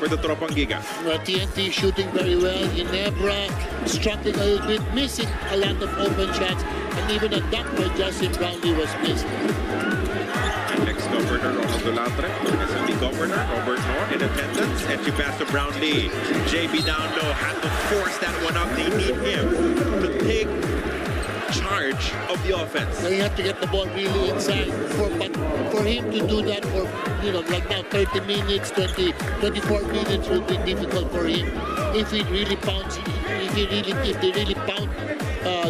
for the Tropang Giga. TNT shooting very well. Ginebra struggling a little bit, missing a lot of open shots, and even a dunk by Justin Brownlee was missed. Ex-governor Ronald Dulatre, SMB governor Robert Noor in attendance, and she passed to Brownlee. JB down low had to force that one up. They need him to take charge of the offense. They have to get the ball really inside. But for him to do that for, like now 30 minutes, 24 minutes will be difficult for him. If he really pounds, if they really pound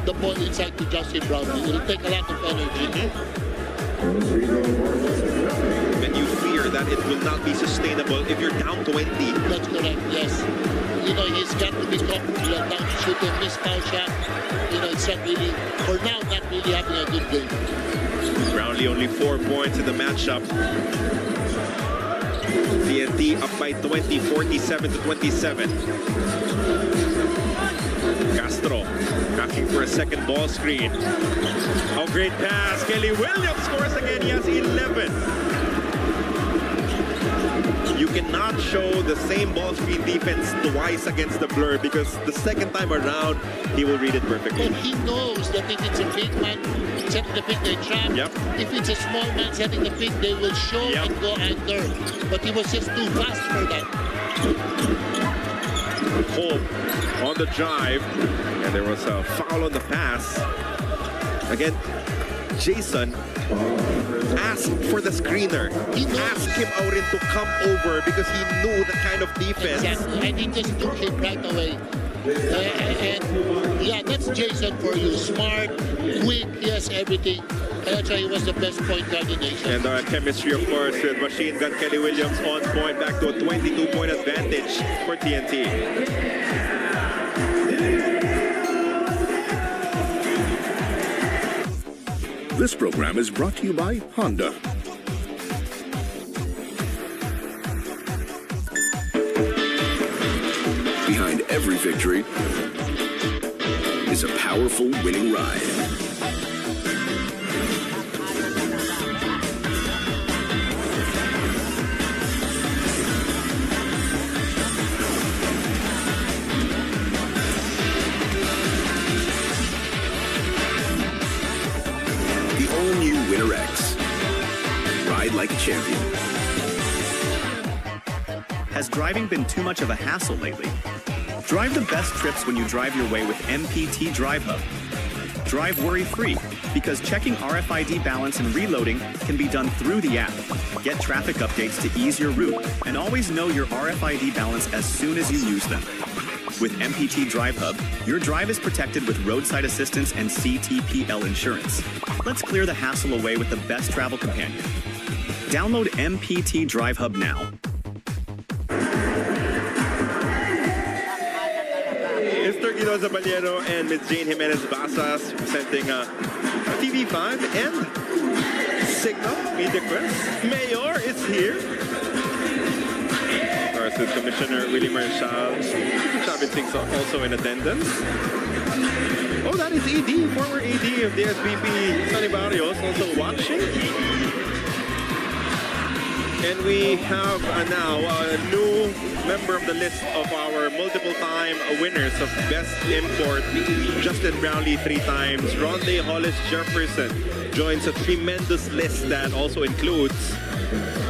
the ball inside to Justin Brownlee, it'll take a lot of energy. And you fear that it will not be sustainable if you're down 20. That's correct, yes. He's got to be comfortable down to shoot and miss foul shot. It's not really, for now, not really having a good game. Brownlee only 4 points in the matchup. TNT up by 20, 47-27. Castro asking for a second ball screen. Oh, great pass. Kelly Williams scores again. He has 11. You cannot show the same ball screen defense twice against the Blur because the second time around, he will read it perfectly. But he knows that if it's a big man setting the pick, they trap. Yep. If it's a small man setting the pick, they will show and go anchor. But he was just too fast for that. Home on the drive, and there was a foul on the pass. Again, Jason asked for the screener. He asked him Aurin to come over because he knew the kind of defense. Exactly, and he just took him right away. And yeah, that's Jason for you. Smart, quick, he has everything. That's why he was the best point guard in the nation. And the chemistry, of course, with Machine Gun Kelly Williams on point, back to a 22-point advantage for TNT. This program is brought to you by Honda. Behind every victory is a powerful winning ride. Winner X. Ride like a champion. Has driving been too much of a hassle lately? Drive the best trips when you drive your way with MPT Drive Hub. Drive worry-free because checking RFID balance and reloading can be done through the app. Get traffic updates to ease your route and always know your RFID balance as soon as you use them. With MPT Drive Hub, your drive is protected with roadside assistance and CTPL insurance. Let's clear the hassle away with the best travel companion. Download MPT Drive Hub now. Mr. Guido Zaballero and Ms. Jane Jimenez Basas presenting TV5 and Signal Media Quest. Mayor is here. Our Assistant Commissioner Willie Marshall. Chavit Singh also in attendance. Oh, that is AD, former AD of the SBP, Sonny Barrios, also watching. And we have now a new member of the list of our multiple-time winners of Best Import. Justin Brownlee 3 times. Rondé Hollis Jefferson joins a tremendous list that also includes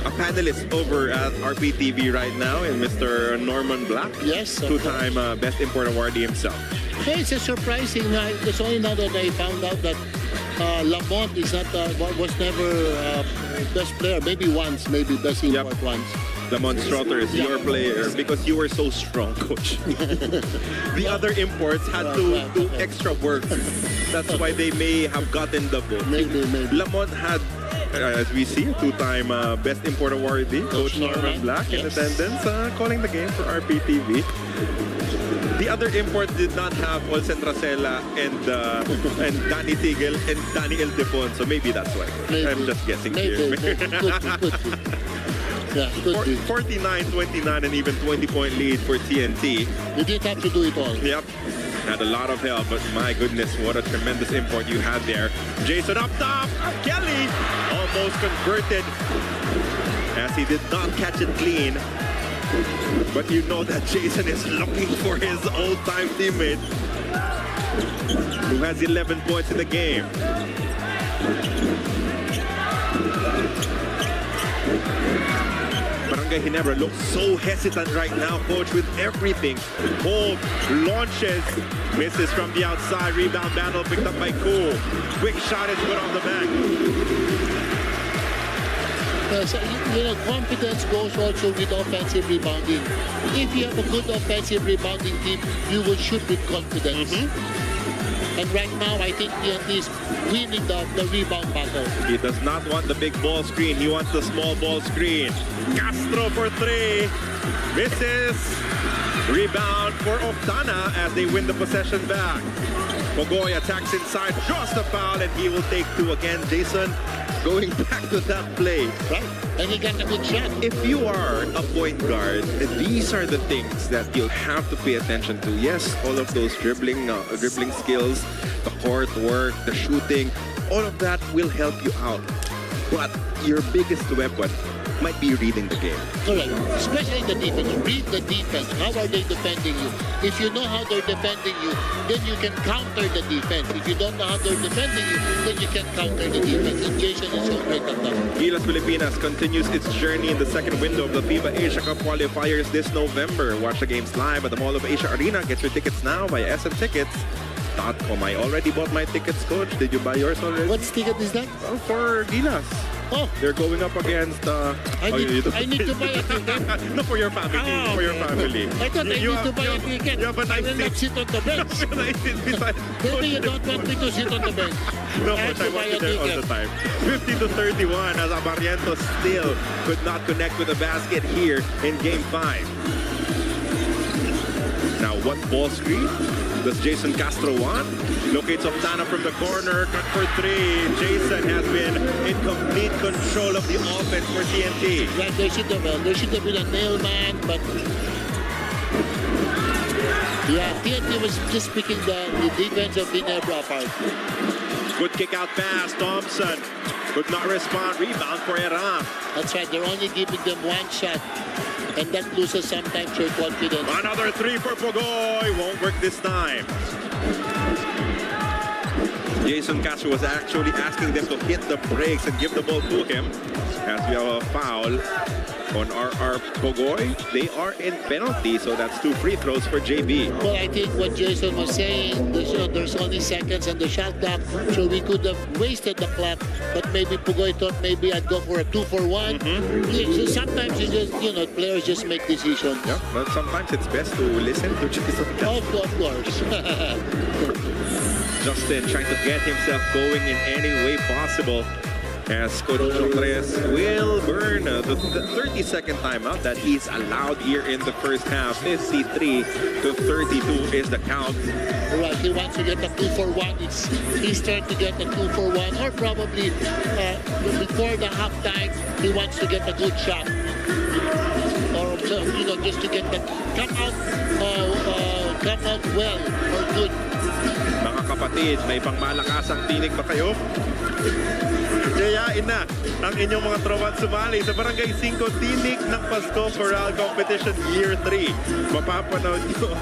a panelist over at RPTV right now, and Mr. Norman Black. Yes. 2-time Best Import awardee himself. Hey, it's a surprising. It's only now that I found out that Lamont is not was never best player. Maybe once, maybe best import once. Lamont Strother is your player because you were so strong, coach. The other imports had to do extra work. That's why they may have gotten the vote. Maybe. Lamont had, as we see, a 2-time Best Import awardee, Coach Norman Black, in attendance, calling the game for RPTV. The other imports did not have Olsen Tracela and Danny Tigel and Danny Ildefon, so maybe that's why. I'm just guessing here. 49-29 and even 20-point lead for TNT. You didn't have to do it all. Yep. Had a lot of help, but my goodness, what a tremendous import you had there. Jason up top. Kelly almost converted as he did not catch it clean. But you know that Jason is looking for his old-time teammate who has 11 points in the game. Barangay Ginebra looks so hesitant right now, coach, with everything. Hold, launches, misses from the outside, rebound battle picked up by Cool. Quick shot is put on the back. So, confidence goes also with offensive rebounding. If you have a good offensive rebounding team, you will shoot with confidence. And right now, I think TNT is winning the rebound battle. He does not want the big ball screen. He wants the small ball screen. Castro for three. Misses. Rebound for Oftana as they win the possession back. Pogoy attacks inside, draws the foul, and he will take two again. Jason going back to that play. Right, and he got a good shot. If you are a point guard, these are the things that you'll have to pay attention to. Yes, all of those dribbling skills, the court work, the shooting, all of that will help you out. But your biggest weapon might be reading the game. Correct. Especially the defense. Read the defense. How are they defending you? If you know how they're defending you, then you can counter the defense. If you don't know how they're defending you, then you can counter the defense. And Jason is so great at that. Gilas Pilipinas continues its journey in the second window of the FIBA Asia Cup qualifiers this November. Watch the games live at the Mall of Asia Arena. Get your tickets now via smtickets.com. I already bought my tickets, coach. Did you buy yours already? What ticket is that? Well, for Gilas. Oh, they're going up against. I need to buy a ticket. No, for your family. Oh, for your family. I thought I need to buy a ticket. Yeah, but I will not sit on the bench. Maybe you don't want me to sit on the bench. No, I coach, have I to buy want you a there all ticket. the time. 50-31 as Abariento still could not connect with the basket here in Game 5. Now, what ball screen does Jason Castro want? Locates Oftana from the corner, cut for three. Jason has been in complete control of the offense for TNT. Right, there should have been a nail man, but yeah, TNT was just picking the defense of Ginebra apart. Good kick out pass, Thompson could not respond. Rebound for Era. That's right, they're only giving them one shot, and that loses sometimes your confidence. Another three for Pogoy. Won't work this time. Jason Castro was actually asking them to hit the brakes and give the ball to him. As we have a foul on RR Pogoy. They are in penalty, so that's 2 free throws for JB. Well, I think what Jason was saying, there's only seconds on the shot clock, so we could have wasted the clock, but maybe Pogoy thought maybe I'd go for a 2-for-1. Yeah, so sometimes you just, players just make decisions. Yeah, but sometimes it's best to listen to Jason Castro. Of course. Justin trying to get himself going in any way possible. As Coach Chocres will burn the 30-second timeout that he's allowed here in the first half. 53-32 is the count. Right, he wants to get a 2-for-1. He's trying to get a 2-for-1, or probably before the halftime, he wants to get a good shot. Or just to get the come out well or good. Mga kapatid, may pangmalakasang tinig ba kayo? Gayain na ang inyong mga tropang sumali sa Barangay 5 Tinig ng Pasko Choral Competition Year 3. Mapapanood nyo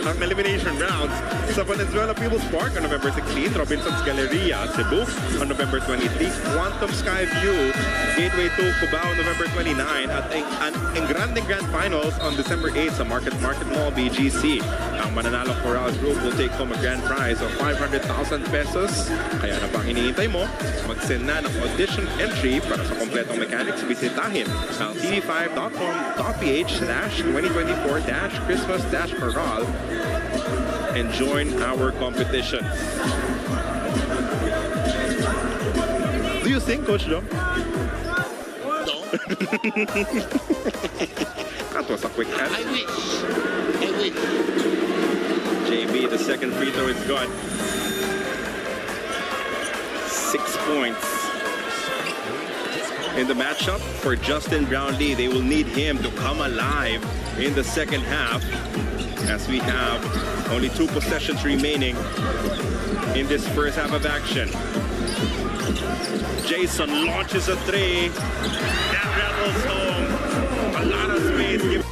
ang elimination rounds sa Valenzuela People's Park on November 16, Robinson's Galleria, Cebu on November 23, Quantum Sky View, Gateway 2, Cubao, November 29, at ang Grand Finals on December 8 sa Market Mall, BGC. Ang mananalong choral group will take home a grand prize of 500,000 pesos. Kaya na pang hinihintay mo, mag-send na ng audition entry para sa kompletong mechanics. Bisitahin ang tv5.com.ph/2024-Christmas-Choral and join our competition. Do you sing, Coach Joe? No. That was a quick answer. I wish. JB, the second free throw is good. 6 points in the matchup for Justin Brownlee. They will need him to come alive in the second half, as we have only 2 possessions remaining in this first half of action. Jason launches a 3. That rattles home. A lot of space given.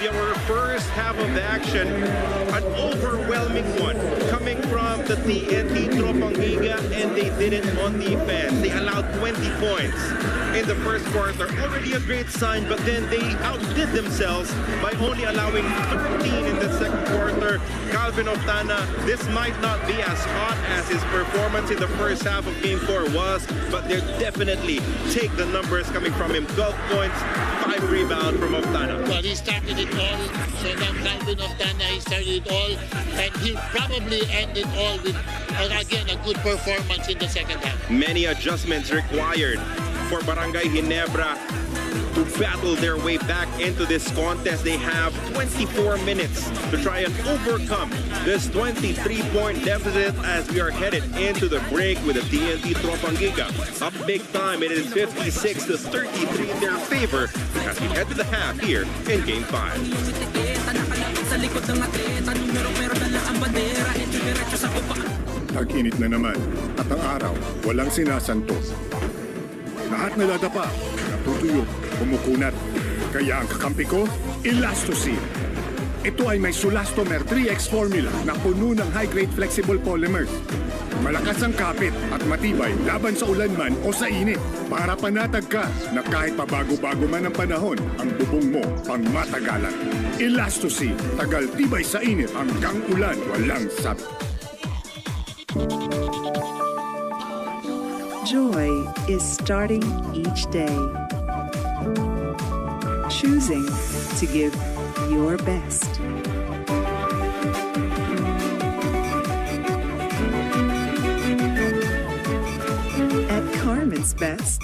our first half of the action, an overwhelming one coming from the TNT Tropang Giga, and they did it on defense. They allowed 20 points in the first quarter. Already a great sign, but then they outdid themselves by only allowing 13 in the second quarter. Calvin Oftana, this might not be as hot as his performance in the first half of Game 4 was, but they definitely take the numbers coming from him. 12 points, 5 rebounds from Oftana. Well, he started it all. So now Calvin Oftana, he started it all. And he'll probably end it all with, again, a good performance in the second half. Many adjustments required for Barangay Ginebra to battle their way back into this contest. They have 24 minutes to try and overcome this 23-point deficit as we are headed into the break with the TNT Tropang Giga. Up big time, it is 56-33 in their favor as we head to the half here in Game 5. Tag-init na naman at ang araw walang sinasantos. Lahat naladapa, natutuyo, kumukunat. Kaya ang kakampi ko, Elastoseal. Ito ay may Sulastomer 3X formula na puno ng high-grade flexible polymers. Malakas ang kapit at matibay laban sa ulan man o sa init. Para panatag ka na kahit pabago-bago man ang panahon, ang bubong mo pang matagalan. Elastoseal, tagal tibay sa init hanggang ulan, walang sabi. Joy is starting each day. Choosing to give your best. At Carmen's Best,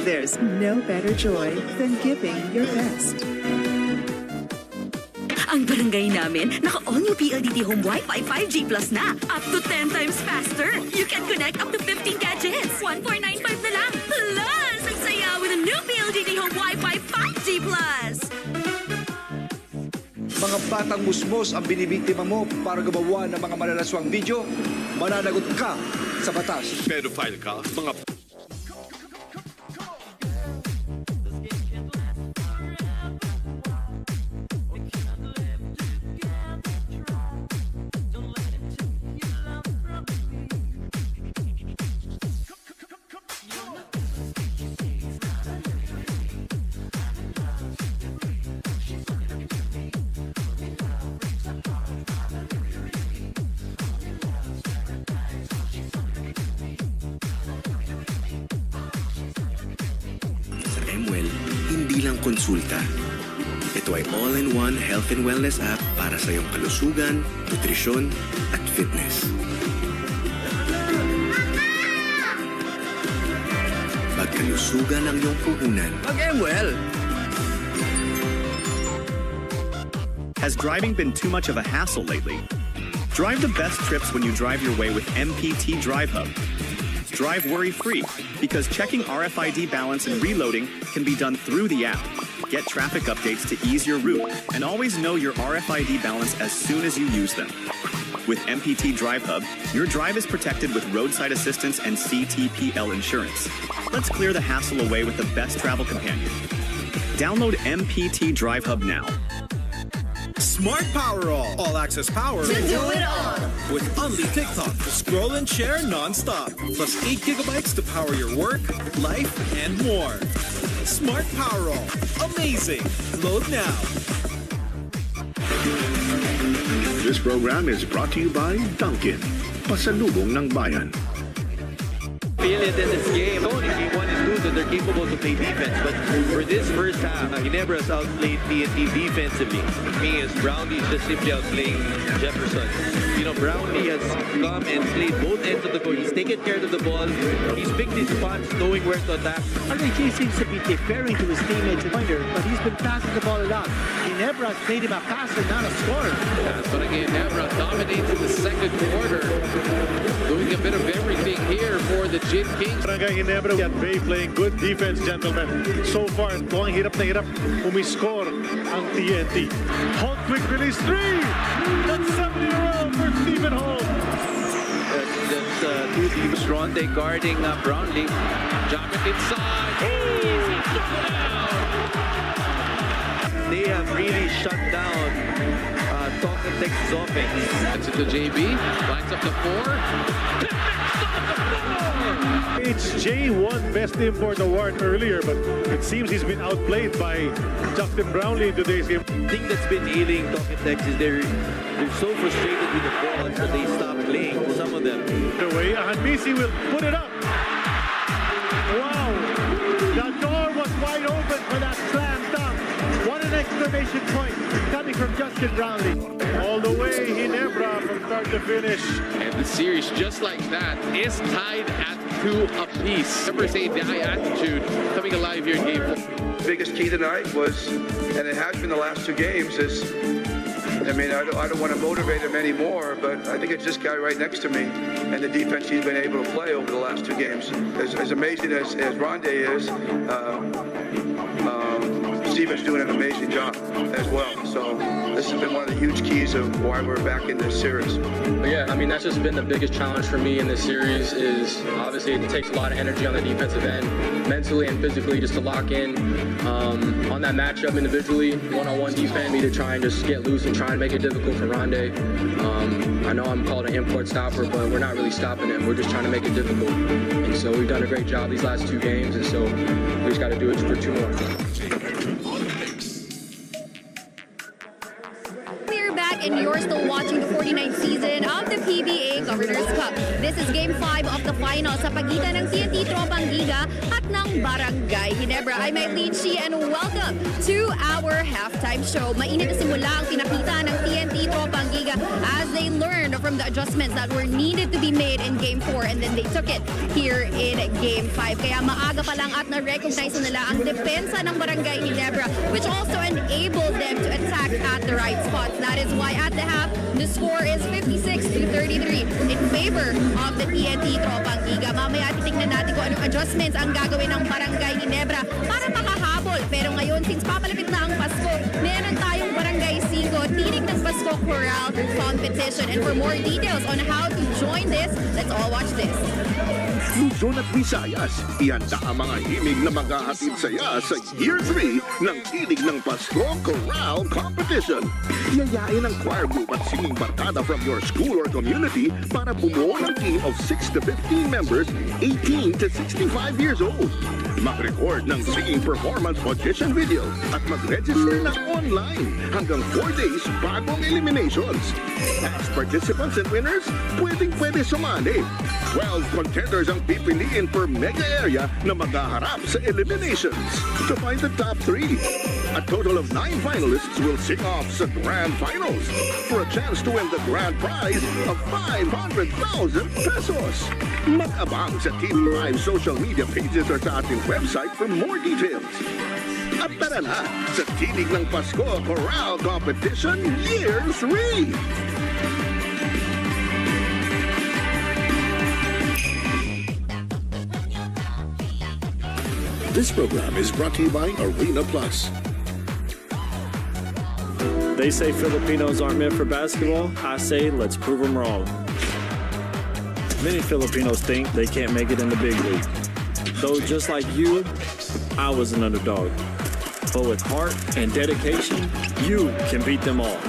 there's no better joy than giving your best. Ang barangay namin, naka-all-new PLDT Home Wi-Fi 5G Plus na. Up to 10 times faster. You can connect up to 15 gadgets. 1495 na lang. Plus, ang saya with a new PLDT Home Wi-Fi 5G Plus. Mga batang musmos ang binibiktima mo para gumawa ng mga malalaswang video, mananagot ka sa batas. Pedophile ka, mga... Hindi lang konsulta. Ito ay all-in-one health and wellness app para sa iyong kalusugan, nutrisyon, at fitness. Pagkalusugan ang iyong puhunan. Mag-MWell! Has driving been too much of a hassle lately? Drive the best trips when you drive your way with MPT Drive Hub. Drive worry-free, because checking RFID balance and reloading can be done through the app. Get traffic updates to ease your route, and always know your RFID balance as soon as you use them. With MPT Drive Hub, your drive is protected with roadside assistance and CTPL insurance. Let's clear the hassle away with the best travel companion. Download MPT Drive Hub now. Smart Powerall. All-access power. To do it all. With Unli TikTok to scroll and share non-stop. Plus 8 gigabytes to power your work, life, and more. Smart Powerall. Amazing. Load now. This program is brought to you by Dunkin'. Pasalubong ng bayan. Feel it in this game. Only game 1 and 2 that they're capable to play defense. But for this first half, Ginebra has outplayed TNT defensively. Me as Brownlee just simply outplaying Jefferson. You know, Brownlee has come and played both ends of the court. He's taken care of the ball. He's picked his spots, knowing where to attack. RJ seems to be deferring to his teammates in pointer, but he's been passing the ball a lot. Ginebra made him a passer, not a scorer. Yes, but again, Ginebra dominates in the second quarter. Doing a bit of everything here for the Gin Kings. Barangay Ginebra at Bay playing good defense, gentlemen. So far, tuwang hirap na hirap umiscore ang TNT. Holt quick release 3! That's 70-year-old for Stephen Holt. That's two Ronde guarding Brownlee. Jumping inside. Easy shutdown. They have really shut down Tonkin Texas offense. That's it to JB. Lines up to 4. It's J1 Best Import Award earlier, but it seems he's been outplayed by Justin Brownlee in today's game. The thing that's been ailing Tonkin Texas, they're so frustrated with the ball that they stop playing, some of them. The way Hanmisi will put it up. Wow! The door was wide open for that slam dunk. What an exclamation point coming from Justin Brownlee. All the way, Ginebra from start to finish. And the series, just like that, is tied at 2 apiece. Remember saying the high attitude coming alive here in Game 4. The biggest key tonight was, and it has been the last 2 games, is, I mean, I don't want to motivate him anymore, but I think it's this guy right next to me and the defense he's been able to play over the last 2 games. As amazing as Ronde is, Steven's doing an amazing job as well. So this has been one of the huge keys of why we're back in this series. But yeah, I mean, that's just been the biggest challenge for me in this series is obviously it takes a lot of energy on the defensive end, mentally and physically, just to lock in on that matchup individually, one-on-one defense, me to try and just get loose and try and make it difficult for Ronde. I know I'm called an import stopper, but we're not really stopping him. We're just trying to make it difficult. And so we've done a great job these last 2 games, and so we just got to do it for 2 more. We're back and you're still watching the 49th season of the PBA Governor's Cup. This is Game 5 of the final sa pagitan ng TNT Tropang Giga at ng Barangay Ginebra. I'm Eileen Shi and welcome to our halftime show. Mainit na simula ang pinakita ng TNT Tropang Giga as they learned from the adjustments that were needed to be made in Game 4 and then they took it here in Game 5. Kaya maaga pa lang at na-recognize nila ang depensa ng Barangay Ginebra, which also enabled them to attack at the right spots. That is why at the half, the score is 56-33 in favor of the TNT Tropang Giga. Mamaya titignan natin kung anong adjustments ang gagawin ng Barangay Ginebra para makahabol. Pero ngayon, since papalapit na ang Pasko, meron tayong Barangay 5 Tinig ng Pasko Chorale competition. And for more details on how to join this, let's all watch this. Luzon at Visayas, ihanda ang mga himig na maghahatid saya sa Year 3 ng Tinig ng Pasko Chorale Competition. Yayain ang choir group at singing barkada from your school or community para bumuo ng team of 6 to 15 members 18 to 65 years old. Mag-record ng singing performance audition video at mag-register na online hanggang 4 days bagong eliminations. As participants and winners, pwedeng-pwede sumali. 12 contenders ang pipiliin per mega area na maghaharap sa eliminations. To find the top 3, a total of 9 finalists will sing off sa Grand Finals for a chance to win the grand prize of 500,000 pesos. Mag-abang sa TV5 social media pages or sa ating website for more details. At tara na sa Tinig ng Pasko Chorale Competition Year 3! This program is brought to you by Arena Plus. They say Filipinos aren't meant for basketball. I say let's prove them wrong. Many Filipinos think they can't make it in the big league. Though just like you, I was an underdog. But with heart and dedication, you can beat them all.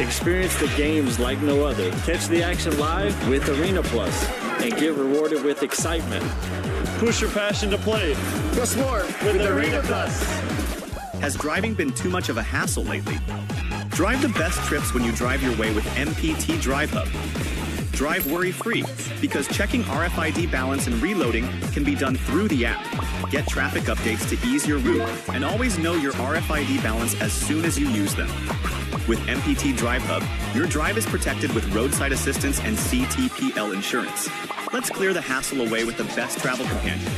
Experience the games like no other. Catch the action live with Arena Plus and get rewarded with excitement. Push your passion to play. Plus more with Arena Plus. Has driving been too much of a hassle lately? Drive the best trips when you drive your way with MPT Drive Hub. Drive worry-free because checking RFID balance and reloading can be done through the app. Get traffic updates to ease your route and always know your RFID balance as soon as you use them. With MPT Drive Hub, your drive is protected with roadside assistance and CTPL insurance. Let's clear the hassle away with the best travel companion.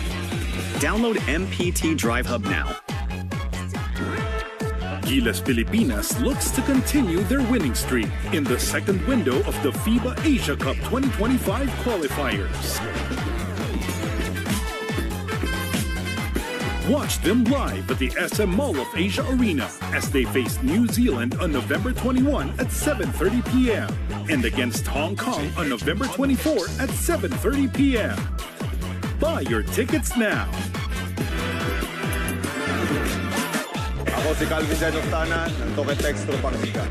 Download MPT Drive Hub now. Gilas Pilipinas looks to continue their winning streak in the second window of the FIBA Asia Cup 2025 qualifiers. Watch them live at the SM Mall of Asia Arena as they face New Zealand on November 21 at 7:30 p.m. and against Hong Kong on November 24 at 7:30 p.m. Buy your tickets now. Ako si Calvin Denostana ng TNT Tropang Giga.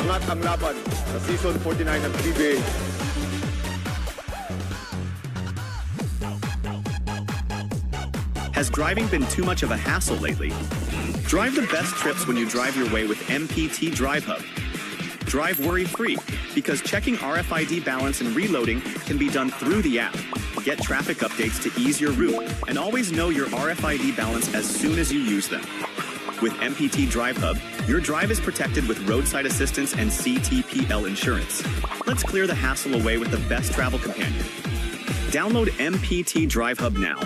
Angat ang laban sa Season 49 ng PBA. Has driving been too much of a hassle lately? Drive the best trips when you drive your way with MPT Drive Hub. Drive worry-free because checking RFID balance and reloading can be done through the app. Get traffic updates to ease your route and always know your RFID balance as soon as you use them. With MPT Drive Hub, your drive is protected with roadside assistance and CTPL insurance. Let's clear the hassle away with the best travel companion. Download MPT Drive Hub now.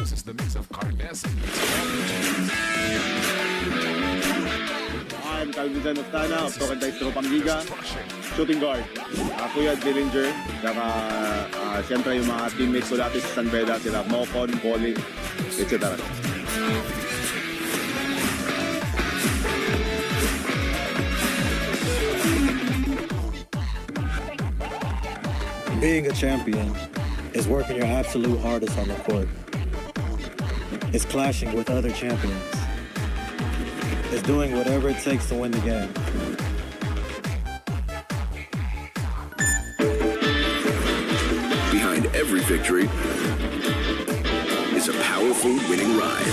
I'm Calvin Denostana of TNT Tropang Giga, shooting guard. Kuya Dillinger, saka siyempre yung mga teammates ko dati sa San Beda, sila Mocon, Bowling, etc. Being a champion is working your absolute hardest on the court. It's clashing with other champions. It's doing whatever it takes to win the game. Behind every victory is a powerful winning ride.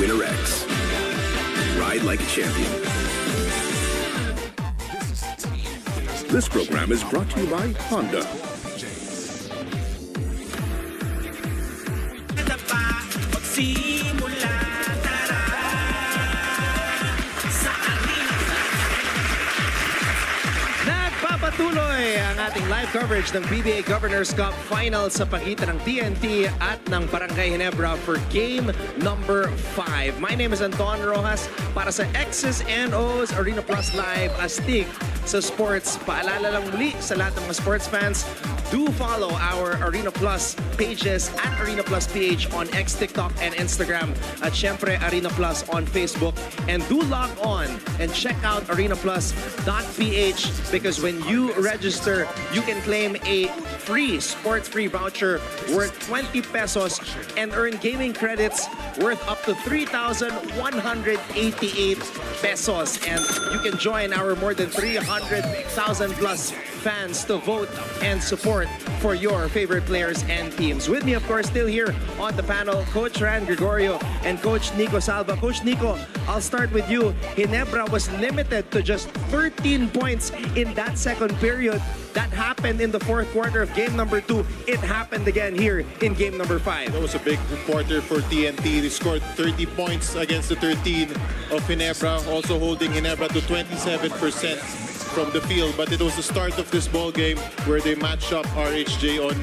Winner X. Ride like a champion. This program is brought to you by Honda. Nagpapatuloy ang ating live coverage ng PBA Governors Cup Finals sa pagitan ng TNT at ng Barangay Ginebra for game number 5. My name is Anton Rojas para sa X's and O's Arena Plus Live Astig sa sports. Paalala lang muli sa lahat ng mga sports fans, do follow our Arena Plus pages at Arena Plus PH on X, TikTok, and Instagram. At syempre, Arena Plus on Facebook. And do log on and check out arenaplus.ph because when you register, you can claim a free sports-free voucher worth 20 pesos and earn gaming credits worth up to 3,188 pesos. And you can join our more than 300,000 plus fans to vote and support for your favorite players and teams. With me, of course, still here on the panel, Coach Ran Gregorio and Coach Nico Salva. Coach Nico, I'll start with you. Ginebra was limited to just 13 points in that second period. That happened in the fourth quarter of game number 2. It happened again here in game number 5. That was a big quarter for TNT. They scored 30 points against the 13 of Ginebra, also holding Ginebra to 27% from the field. But it was the start of this ball game where they matched up RHJ on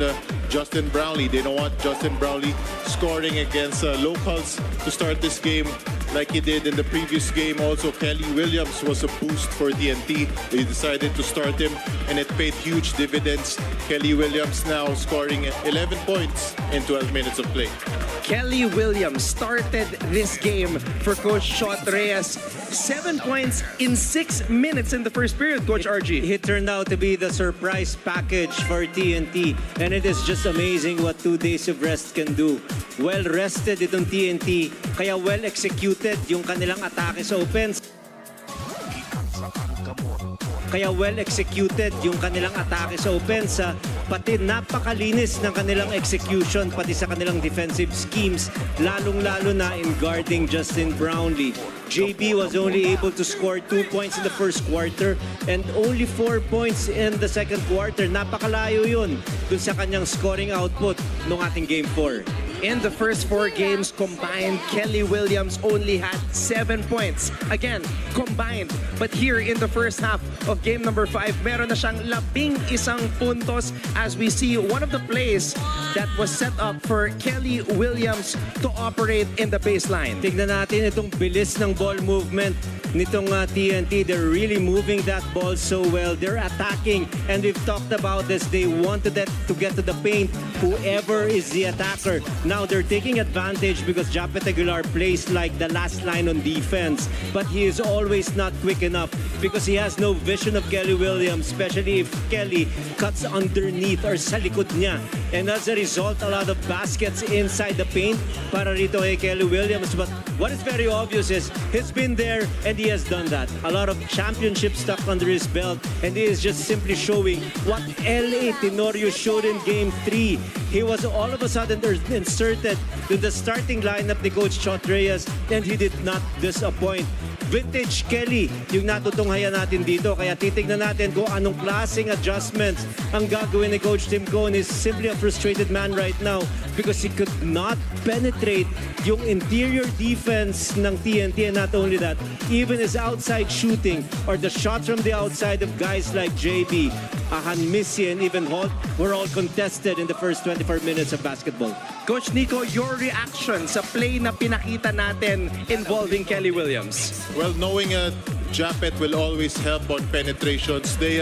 Justin Brownlee. They don't want Justin Brownlee scoring against locals to start this game like he did in the previous game. Also, Kelly Williams was a boost for TNT. They decided to start him, and it paid huge dividends. Kelly Williams now scoring 11 points in 12 minutes of play. Kelly Williams started this game for Coach Shot Reyes. 7 points in 6 minutes in the first period, Coach RG. It turned out to be the surprise package for TNT. And it is just amazing what 2 days of rest can do. Well rested itong TNT, kaya well executed yung kanilang atake sa offense. Kaya well executed yung kanilang atake sa opensa, pati napakalinis ng kanilang execution, pati sa kanilang defensive schemes, lalong-lalo na in guarding Justin Brownlee. JB was only able to score 2 points in the first quarter and only 4 points in the second quarter. Napakalayo yun dun sa kanyang scoring output ng ating Game 4. In the first 4 games combined, Kelly Williams only had 7 points. Again, combined. But here in the first half of game number 5, meron na siyang 11 puntos as we see one of the plays that was set up for Kelly Williams to operate in the baseline. Tignan natin itong bilis ng ball movement nitong TNT. They're really moving that ball so well. They're attacking, and we've talked about this. They wanted that to get to the paint, whoever is the attacker. Now they're taking advantage because Japet Aguilar plays like the last line on defense, but he is always not quick enough because he has no vision of Kelly Williams, especially if Kelly cuts underneath or sa likod niya. And as a result, a lot of baskets inside the paint para rito kay Kelly Williams. But what is very obvious is he's been there and he has done that. A lot of championship stuff under his belt, and he is just simply showing what L.A. Tenorio showed in Game 3. He was all of a sudden inserted in the starting lineup ni Coach Chot Reyes, and he did not disappoint. Vintage Kelly yung natutunghayan natin dito. Kaya titignan natin kung anong klaseng adjustments ang gagawin ni Coach Tim Cone. Is simply a frustrated man right now because he could not penetrate yung interior defense ng TNT. And not only that, even his outside shooting or the shots from the outside of guys like JB, Ahan Missy, and even Holt were all contested in the first 24 minutes of basketball. Coach Nico, your reaction sa play na pinakita natin involving Kelly Williams? Well, knowing Japet will always help on penetrations, they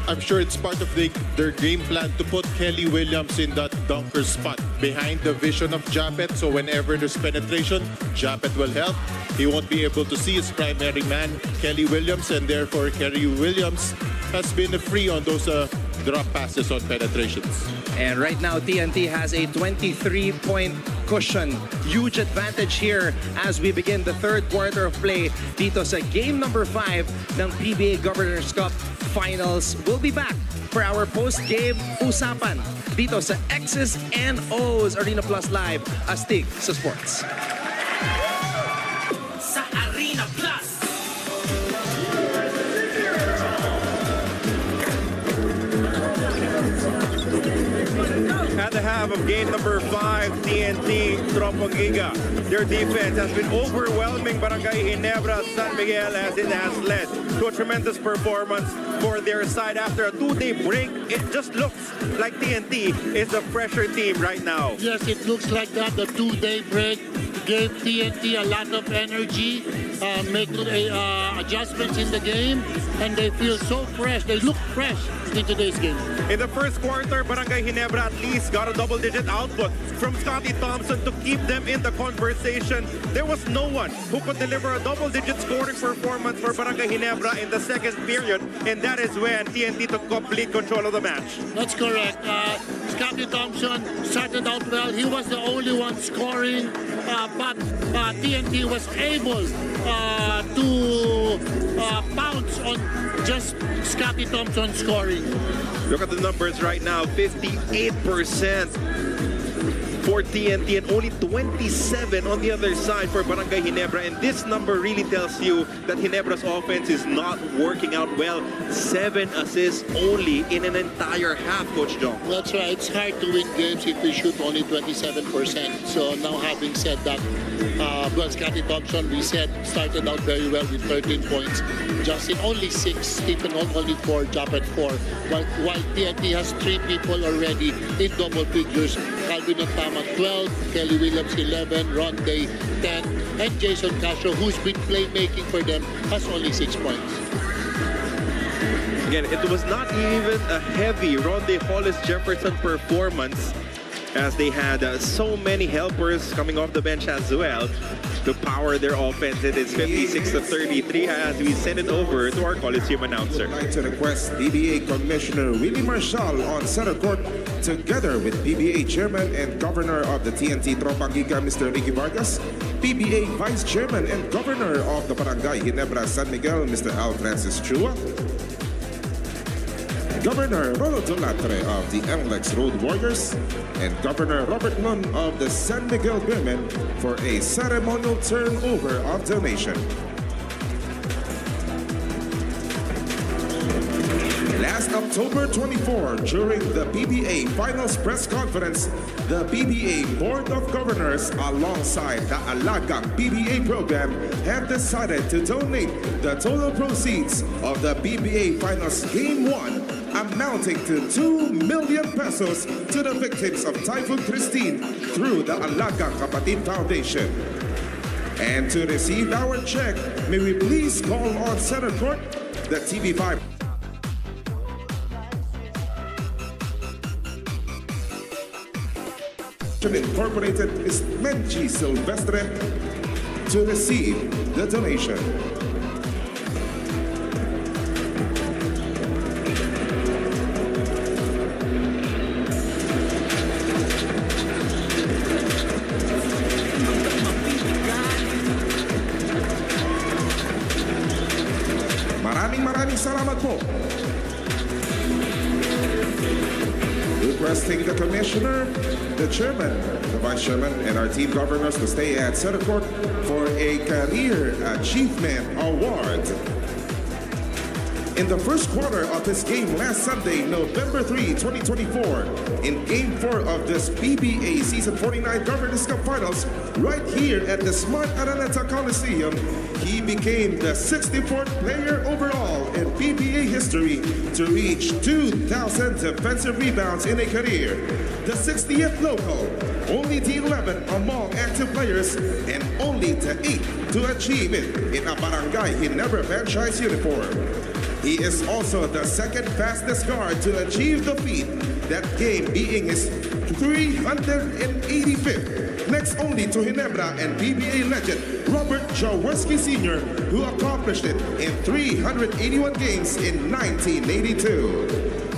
I'm sure it's part of their game plan to put Kelly Williams in that dunker spot behind the vision of Japet. So whenever there's penetration, Japet will help. He won't be able to see his primary man, Kelly Williams, and therefore Kelly Williams has been free on those drop passes on penetrations. And right now, TNT has a 23-point cushion. Huge advantage here as we begin the third quarter of play dito sa game number 5 ng PBA Governors Cup Finals. We'll be back for our post-game usapan dito sa X's and O's Arena Plus Live, Astig sa Sports. Sa Arena Plus. At the half of game number 5, TNT Tropang Giga. Their defense has been overwhelming Barangay Ginebra San Miguel as it has led to a tremendous performance for their side after a 2-day break. It just looks like TNT is the fresher team right now. Yes, it looks like that. The 2-day break gave TNT a lot of energy, make adjustments in the game, and they feel so fresh. They look fresh in today's game. In the first quarter, Barangay Ginebra at least got a double-digit output from Scotty Thompson to keep them in the conversation. There was no one who could deliver a double-digit scoring performance for Barangay Ginebra in the second period, and that is when TNT took complete control of the match. That's correct. Scotty Thompson started out well. He was the only one scoring, but TNT was able to pounce on just Scotty Thompson scoring. Look at the numbers right now, 58% for TNT and only 27 on the other side for Barangay Ginebra. And this number really tells you that Ginebra's offense is not working out well. 7 assists only in an entire half, Coach John. That's right. It's hard to win games if we shoot only 27%. So now having said that, Scotty Thompson, we said, started out very well with 13 points. Justin only 6, Stephen only 4, Japet 4. While TNT has 3 people already in double figures. Calvin Otama 12, Kelly Williams 11, Ron Day 10, and Jason Castro, who's been playmaking for them, has only 6 points. Again, it was not even a heavy Ronde Hollis Jefferson performance as they had so many helpers coming off the bench as well to power their offense. It is 56-33 as we send it over to our Coliseum announcer. I'd like to request PBA Commissioner Willie Marshall on center court together with PBA Chairman and Governor of the TNT Tropang Giga, Mr. Ricky Vargas, PBA Vice Chairman and Governor of the Barangay Ginebra San Miguel, Mr. Al Francis Chua, Governor Rolo Dolatre of the NLEX Road Warriors, and Governor Robert Lund of the San Miguel Women for a ceremonial turnover of donation. Last October 24, during the PBA Finals Press Conference, the PBA Board of Governors, alongside the Alagang PBA program, have decided to donate the total proceeds of the PBA Finals Game 1, amounting to 2 million pesos to the victims of Typhoon Christine through the Alagang Kapatid Foundation. And to receive our check, may we please call on Center Court, the TV5. Incorporated is Menchi Silvestre to receive the donation. Maraming salamat po. Requesting the commissioner, the chairman, the vice chairman, and our team governors to stay at center court for a Career Achievement Award. In the first quarter of this game last Sunday, November 3, 2024, in Game 4 of this PBA Season 49 Governors Cup Finals, right here at the Smart Araneta Coliseum, he became the 64th player overall in PBA history to reach 2,000 defensive rebounds in a career, the 60th local, only the 11th among active players, and only the 8th to achieve it in a Barangay Ginebra franchise uniform. He is also the second fastest guard to achieve the feat, that game being his 385th, next only to Ginebra and PBA legend Robert Jaworski Sr., who accomplished it in 381 games in 1982.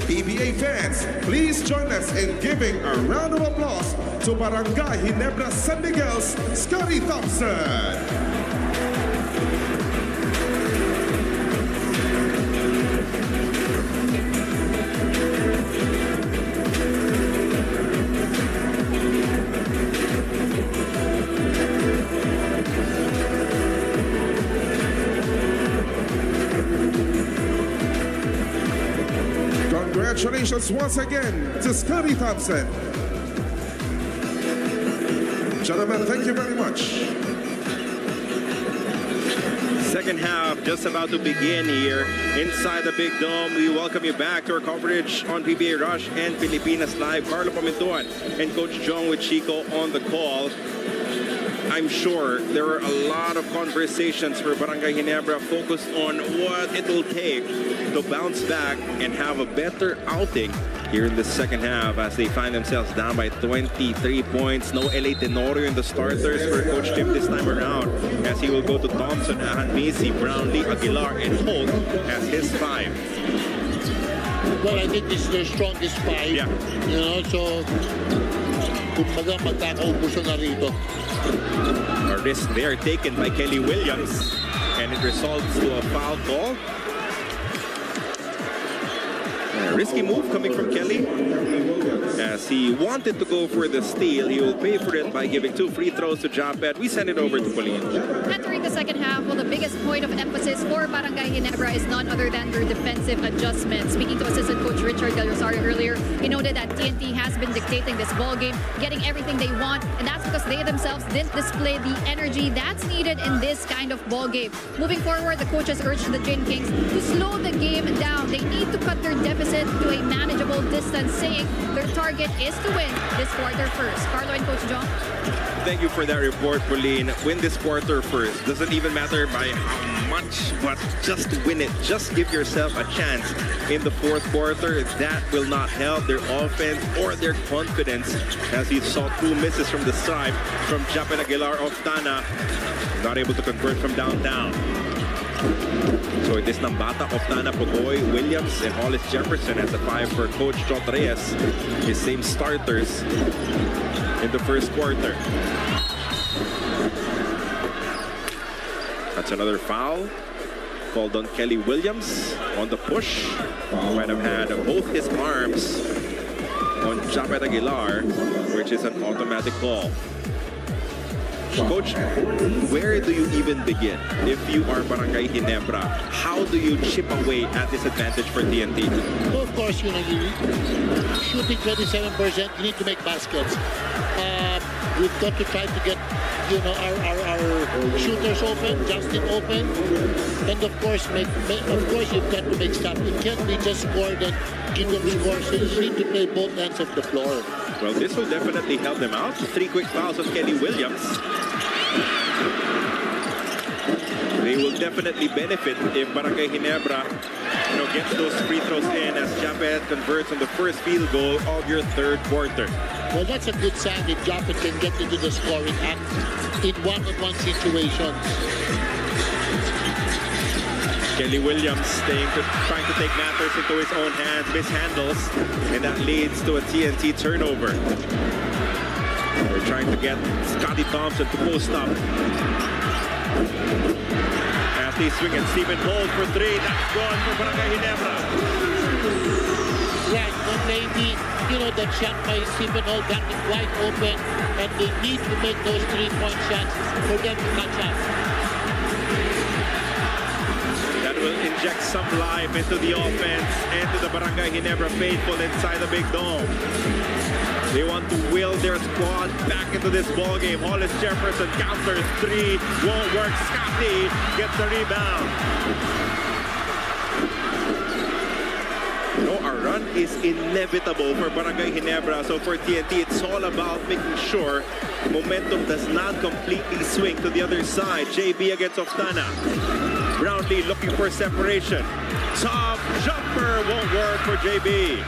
PBA fans, please join us in giving a round of applause to Barangay Ginebra San Miguel's Scotty Thompson. Congratulations once again to Scotty Thompson. Gentlemen, thank you very much. Second half just about to begin here inside the Big Dome. We welcome you back to our coverage on PBA Rush and Pilipinas Live. Carlo Pamintuan and Coach John with Chico on the call. I'm sure there are a lot of conversations for Barangay Ginebra focused on what it will take to bounce back and have a better outing here in the second half as they find themselves down by 23 points. No LA Tenorio in the starters for Coach Tim this time around, as he will go to Thompson, Ahanmisi, Brownlee, Aguilar, and Holt as his 5. Well, I think this is their strongest 5. Yeah. You know, so kumbaga magkakaubusan na rito. A risk there taken by Kelly Williams, and it results to a foul call. A risky move coming from Kelly, as he wanted to go for the steal. He will pay for it by giving 2 free throws to Japet. We send it over to Pauline. Entering the second half, well, the biggest point of emphasis for Barangay Ginebra is none other than their defensive adjustments. Speaking to assistant coach Richard Del Rosario earlier, he noted that TNT has been dictating this ball game, getting everything they want, and that's because they themselves didn't display the energy that's needed in this kind of ball game. Moving forward, the coaches urged the Gin Kings to slow the game down. They need to cut their deficit to a manageable distance, saying their target is to win this quarter first. Carlo and Coach John. Thank you for that report, Pauline. Win this quarter first. Doesn't even matter by how much, but just win it. Just give yourself a chance in the fourth quarter. That will not help their offense or their confidence, as he saw 2 misses from the stripe from Japet Aguilar of Tana. Not able to convert from downtown. So it is Nambata, Oftana, Pogoy, Williams, and Hollis Jefferson as a 5 for Coach Chot Reyes. His same starters in the first quarter. That's another foul called on Kelly Williams on the push. Might have had both his arms on Japet Aguilar, which is an automatic call. Coach, where do you even begin? If you are Barangay Ginebra, how do you chip away at this advantage for TNT? Well, of course, you know, shooting 27%, you need to make baskets. We've got to try to get, you know, our shooters open, Justin open, and of course, you've got to make stuff. It can't be just scored and give them scores. So you need to play both ends of the floor. Well, this will definitely help them out. 3 quick fouls on Kelly Williams. They will definitely benefit if Barangay Ginebra, you know, gets those free throws in as Japet converts on the first field goal of your third quarter. Well, that's a good sign if Japet can get into the scoring act in one-on-one situations. Kelly Williams trying to take matters into his own hands, mishandles, and that leads to a TNT turnover. They're trying to get Scotty Thompson to post up. As they swing and Stephen Holt for 3, that's gone for Barangay Ginebra. Right, but maybe, you know, that shot by Stephen Holt got it wide open, and they need to make those 3-point shots for them to catch up. That will inject some life into the offense and to the Barangay Ginebra faithful inside the big dome. They want to will their squad back into this ball game. Hollis Jefferson counters 3, won't work. Scotty gets the rebound. No, our run is inevitable for Barangay Ginebra. So for TNT, it's all about making sure momentum does not completely swing to the other side. JB against Oftana. Brownlee looking for separation. Top jumper won't work for JB.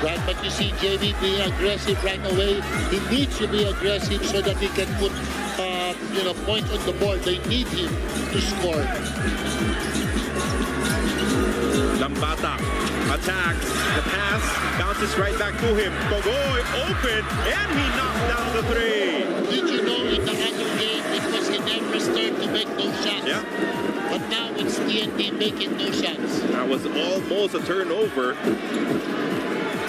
Right, but you see JB being aggressive right away. He needs to be aggressive so that he can put, you know, points on the board. They need him to score. Lambata attacks. The pass bounces right back to him. Pogoy open, and he knocks down the 3. Did you know in the other game it was Ginebra's turn to make no shots? Yeah. But now it's TNT making no shots. That was almost a turnover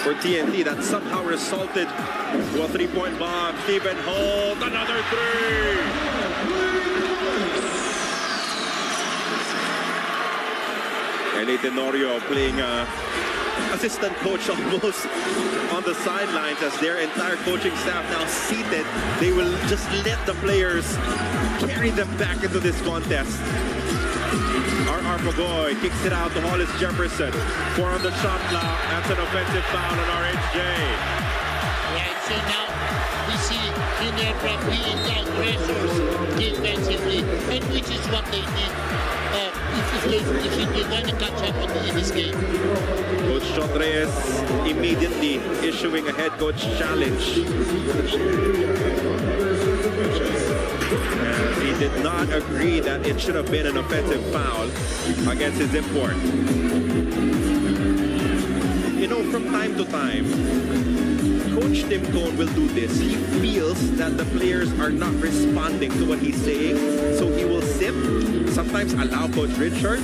for TNT that somehow resulted to a 3-point bomb. Stephen Holt, another 3. L.A. Tenorio playing assistant coach almost on the sidelines as their entire coaching staff now seated. They will just let the players carry them back into this contest. R.R. Pogoy kicks it out to Hollis Jefferson. 4 on the shot clock. That's an offensive foul on RHJ. Right, so now we see Ginebra being aggressors defensively, and which is what they need if they want to catch up in this game. Coach John Reyes immediately issuing a head coach challenge. He did not agree that it should have been an offensive foul against his import. You know, from time to time, Coach Tim Cone will do this. He feels that the players are not responding to what he's saying, so he will sit, sometimes allow Coach Richard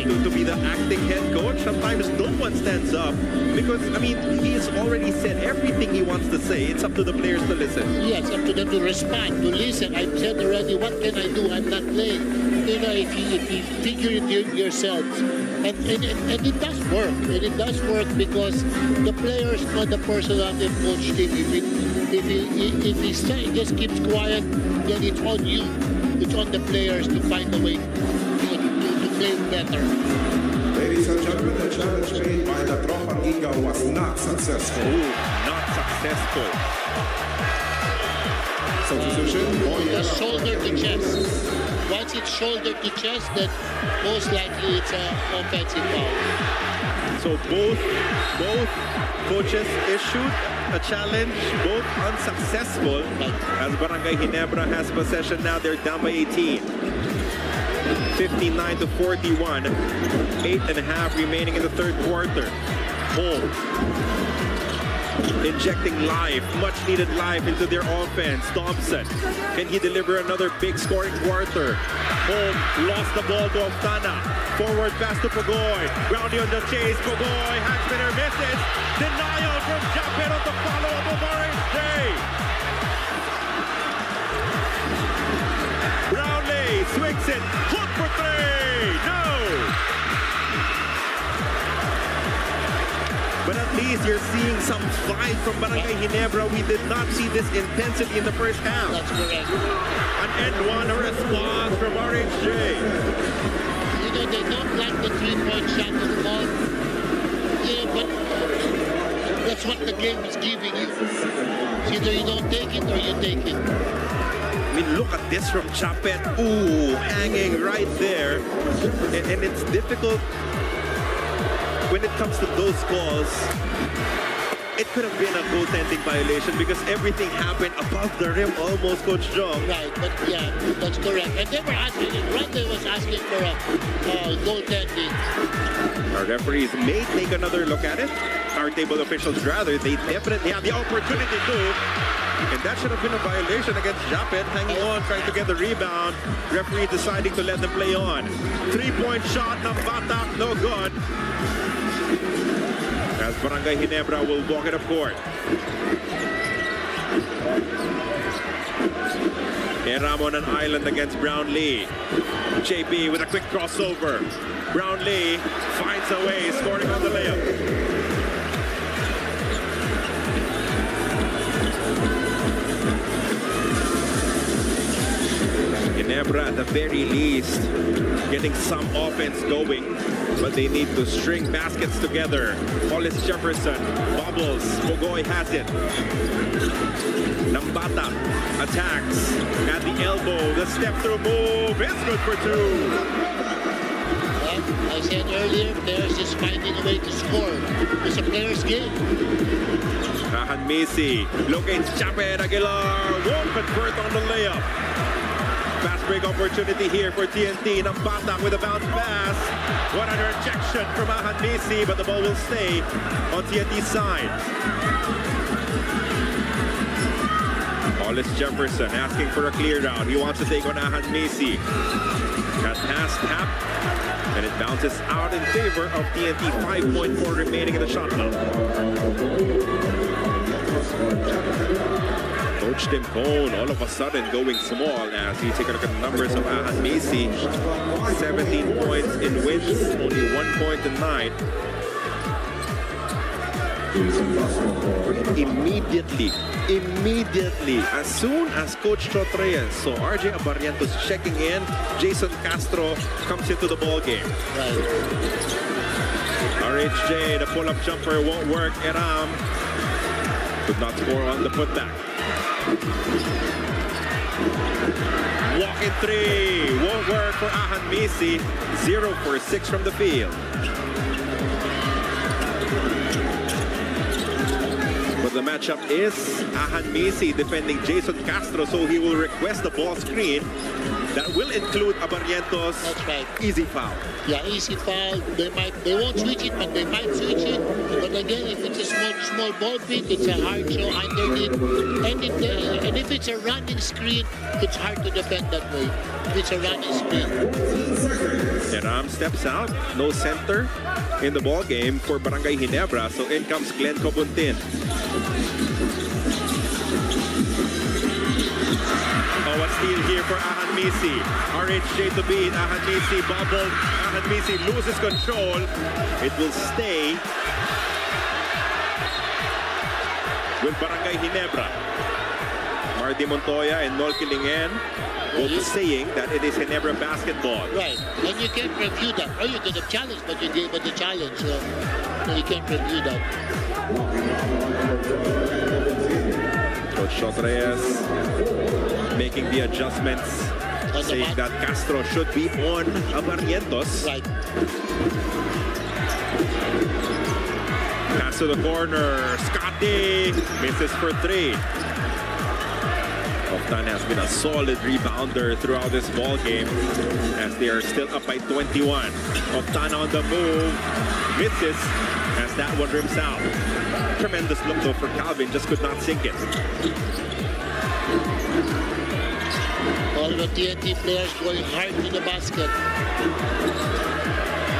to be the acting head coach. Sometimes no one stands up because, I mean, he's already said everything he wants to say. It's up to the players to listen. Yes, up to them to respond, to listen. I've said already, what can I do? I'm not playing. You know, if you figure it yourselves. And it does work. And it does work because the players know the personality of Coach Tim. If he just keeps quiet, then it's on you. It's on the players to find a way to play better. Ladies and gentlemen, the challenge made by the Tropang Giga was not successful. Ooh, not successful. Substitution. It's shoulder to chest. Once it's shoulder to chest, then most likely it's an offensive foul. So both coaches issued a challenge, both unsuccessful. As Barangay Ginebra has possession now, they're down by 18. 59 to 41. 8.5 remaining in the third quarter. Home. Injecting life, much needed life into their offense. Thompson, can he deliver another big scoring quarter? Home lost the ball to Oftana. Forward pass to Pogoy. Roundy on the chase. Pogoy, hand spinner misses. Denial from Japet on the follow-up of RHJ. Takes it. Hook for three. No. But at least you're seeing some fight from Barangay Ginebra. We did not see this intensity in the first half. That's correct. An end one response from RHJ. You know, they don't like the three-point shot of the ball. Yeah, but that's what the game is giving you. Either you don't take it or you take it. I mean, look at this from Chapet. Ooh, hanging right there. And it's difficult when it comes to those calls. It could have been a goaltending violation because everything happened above the rim almost, Coach Jong. Right, but yeah, that's correct. And they were asking, Randy was asking for a goaltending. Our referees may take another look at it. Our table officials rather, they definitely have the opportunity to. And that should have been a violation against Japet, hanging on, trying to get the rebound. Referee deciding to let them play on. Three-point shot ng Batak, no good. As Barangay Ginebra will walk it up court. Eramon an island against Brownlee. JB with a quick crossover. Brownlee finds a way, scoring on the layup. Ginebra at the very least getting some offense going, but they need to string baskets together. Hollis Jefferson bobbles. Bogoy has it. Nambata attacks at the elbow. The step through move is good for two. Well, I said earlier, players just finding a way to score. It's a player's game. Rahan Misi locates Chapet. Aguilar won't convert on the layup. Fast break opportunity here for TNT. Nambata with a bounce pass. What a rejection from Ahan Misi, but the ball will stay on TNT's side. Hollis Jefferson asking for a clear down. He wants to take on Ahan Misi. That pass tapped, and it bounces out in favor of TNT. 5.4 remaining in the shot clock. Coach Tim Cone all of a sudden going small as you take a look at the numbers of Ahan Misi. 17 points in wins, only 1 point in 9. Immediately, as soon as Coach Chotreyes saw RJ Abarrientos checking in, Jason Castro comes into the ball game. RHJ, the pull-up jumper won't work. Eram could not score on the putback. Walk-in three won't work for Ahan Misi. 0 for 6 from the field. But the matchup is Ahan Misi defending Jason Castro, so he will request the ball screen. That will include Abarrientos. That's right. Easy foul. Yeah, easy foul. They won't switch it, but they might switch it. But again, if it's a small ball pit, it's a hard show underneath. And if it's a running screen, it's hard to defend that way. If it's a running screen. Eram steps out. No center in the ball game for Barangay Ginebra. So in comes Glenn Cobuntin. Oh, a steal here for Ahan Misi. RHJ to beat. Ahan Misi bobbled. Ahan Misi loses control. It will stay with Barangay Ginebra. Marty Montoya and Nol Kilingen both saying that it is Ginebra basketball. Right, and you can't review that. Oh, you could have challenged, but you gave it the challenge, so you can't review that. Coach Chotreyes making the adjustments, saying that Castro should be on Abarrientos. Right. Pass to the corner. Scotty misses for 3. Oftan has been a solid rebounder throughout this ball game as they are still up by 21. Oftan on the move, misses as that one rims out. Tremendous look though for Calvin, just could not sink it. All the TNT players going hard to the basket.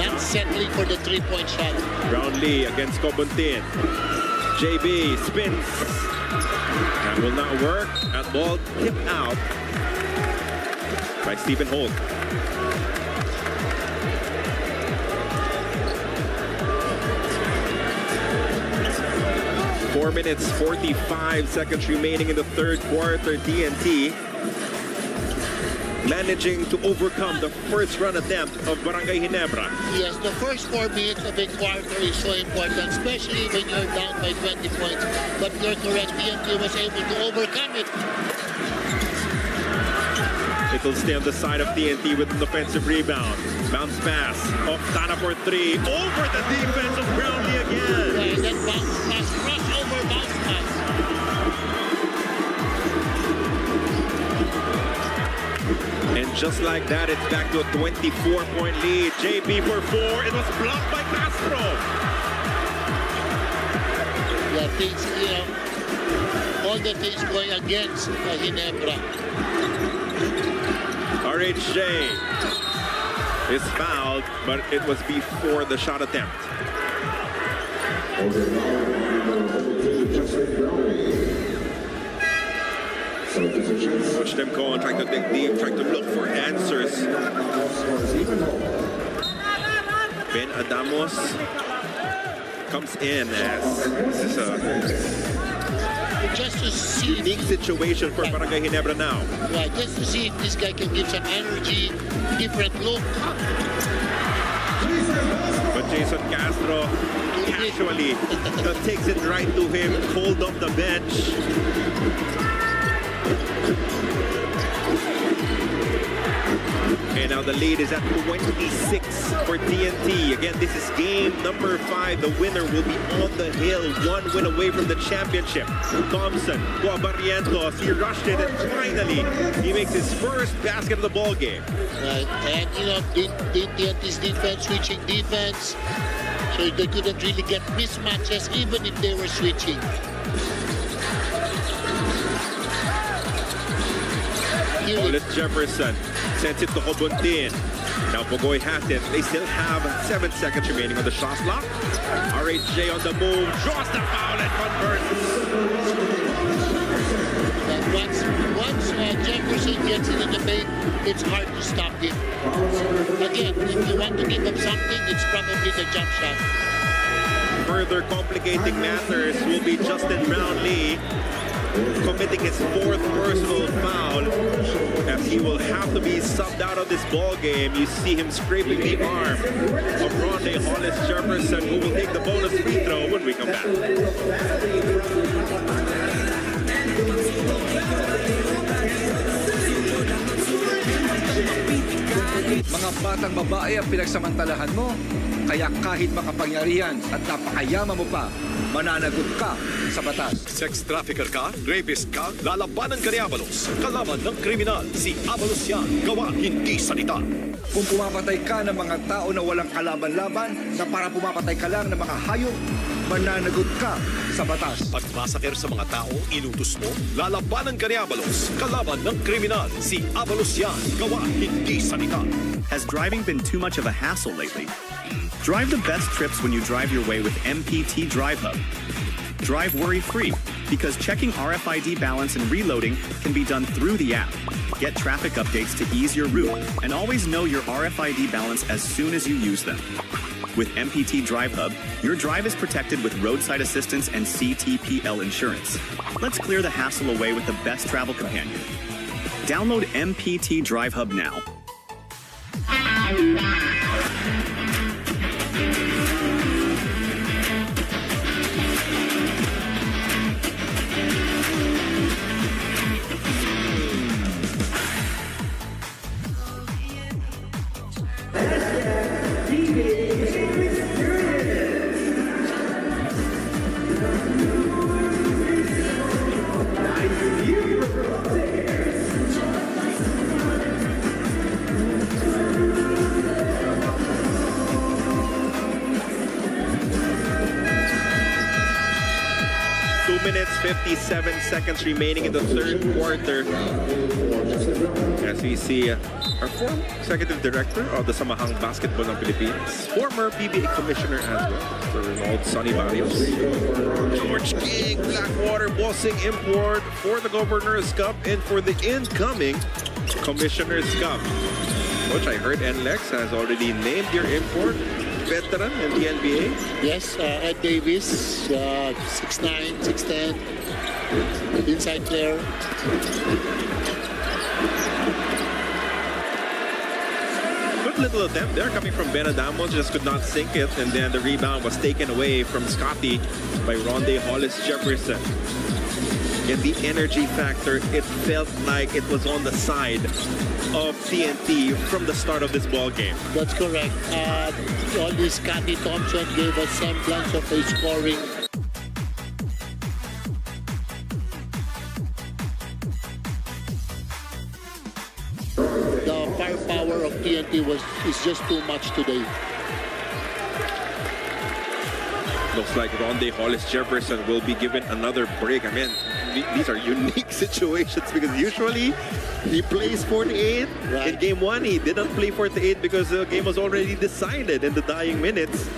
Not settling for the three-point shot. Brownlee against Cobuntin. JB spins. That will not work. That ball tipped out. by Stephen Holt. 4 minutes, 45 seconds remaining in the third quarter. TNT managing to overcome the first run attempt of Barangay Ginebra. Yes, the first 4 minutes of a quarter is so important, especially when you're down by 20 points. But you're correct, TNT was able to overcome it. It'll stay on the side of TNT with an offensive rebound. Bounce pass. Off Tana for 3. Over the defense of Brownlee again. Yeah, and then bounce pass. Crossover bounce pass. And just like that, it's back to a 24-point lead. JP for 4. It was blocked by Castro. Yeah, things, all the things going against Ginebra. RHJ is fouled, but it was before the shot attempt. Watch them go and trying to dig deep, trying to look for answers. Ben Adamos comes in as this is a just to see unique situation for Barangay Ginebra now. Right, just to see if this guy can give some energy, different look. But Jason Castro casually takes it right to him, pulled off the bench. And now the lead is at 26 for TNT. Again, this is game number 5. The winner will be on the hill, 1 win away from the championship. Thompson, Barrientos, he rushed it, and finally he makes his first basket of the ball game. Right, and TNT's defense, switching defense, so they couldn't really get mismatches even if they were switching. Paulus Jefferson sends it to Hobuntin. Now Bogoy has it. They still have 7 seconds remaining on the shot clock. RHJ on the move, draws the foul and converts. Once Jefferson gets into the paint, it's hard to stop him. Again, if you want to give him something, it's probably the jump shot. Further complicating matters will be Justin Brownlee committing his 4th personal foul, as he will have to be subbed out of this ball game. You see him scraping the arm of Ronde Hollis Jefferson, who will take the bonus free throw when we come back. Mga batang babae ang pinagsamantalahan mo, kaya kahit makapangyarihan at napakayaman mo pa, mananagot ka sa batas. Sex trafficker ka, rapist ka, lalabanan ka ni Abalos. Kalaban ng kriminal, si Abalos yan, gawa hindi salita. Kung pumapatay ka ng mga tao na walang kalaban-laban, na para pumapatay ka lang ng mga hayop, mananagot ka sa batas. Pagmasakir sa mga tao, inutos mo, lalabanan ka ni Abalos. Kalaban ng kriminal, si Abalos yan, gawa hindi salita. Has driving been too much of a hassle lately? Drive the best trips when you drive your way with MPT Drive Hub. Drive worry-free, because checking RFID balance and reloading can be done through the app. Get traffic updates to ease your route, and always know your RFID balance as soon as you use them. With MPT Drive Hub, your drive is protected with roadside assistance and CTPL insurance. Let's clear the hassle away with the best travel companion. Download MPT Drive Hub now. Minutes, 57 seconds remaining in the third quarter. As we see our former executive director of the Samahang Basketball ng Philippines, former PBA commissioner as well, Mr. Ronald Sonny Barrios. George King, Blackwater, bossing import for the Governor's Cup and for the incoming Commissioner's Cup, which I heard NLEX has already named your import veteran in the NBA. Yes, Ed Davis, 6'9", 6'10", inside player. Good little attempt there coming from Ben Adamos, just could not sink it, and then the rebound was taken away from Scotty by Rondae Hollis-Jefferson. And the energy factor, it felt like it was on the side of TNT from the start of this ball game. That's correct. Only Scotty Thompson gave a semblance of a scoring. The firepower of TNT is just too much today. Looks like Rondae Hollis-Jefferson will be given another break. I mean, these are unique situations because usually he plays 48. Right. In game 1, he didn't play 48 because the game was already decided in the dying minutes.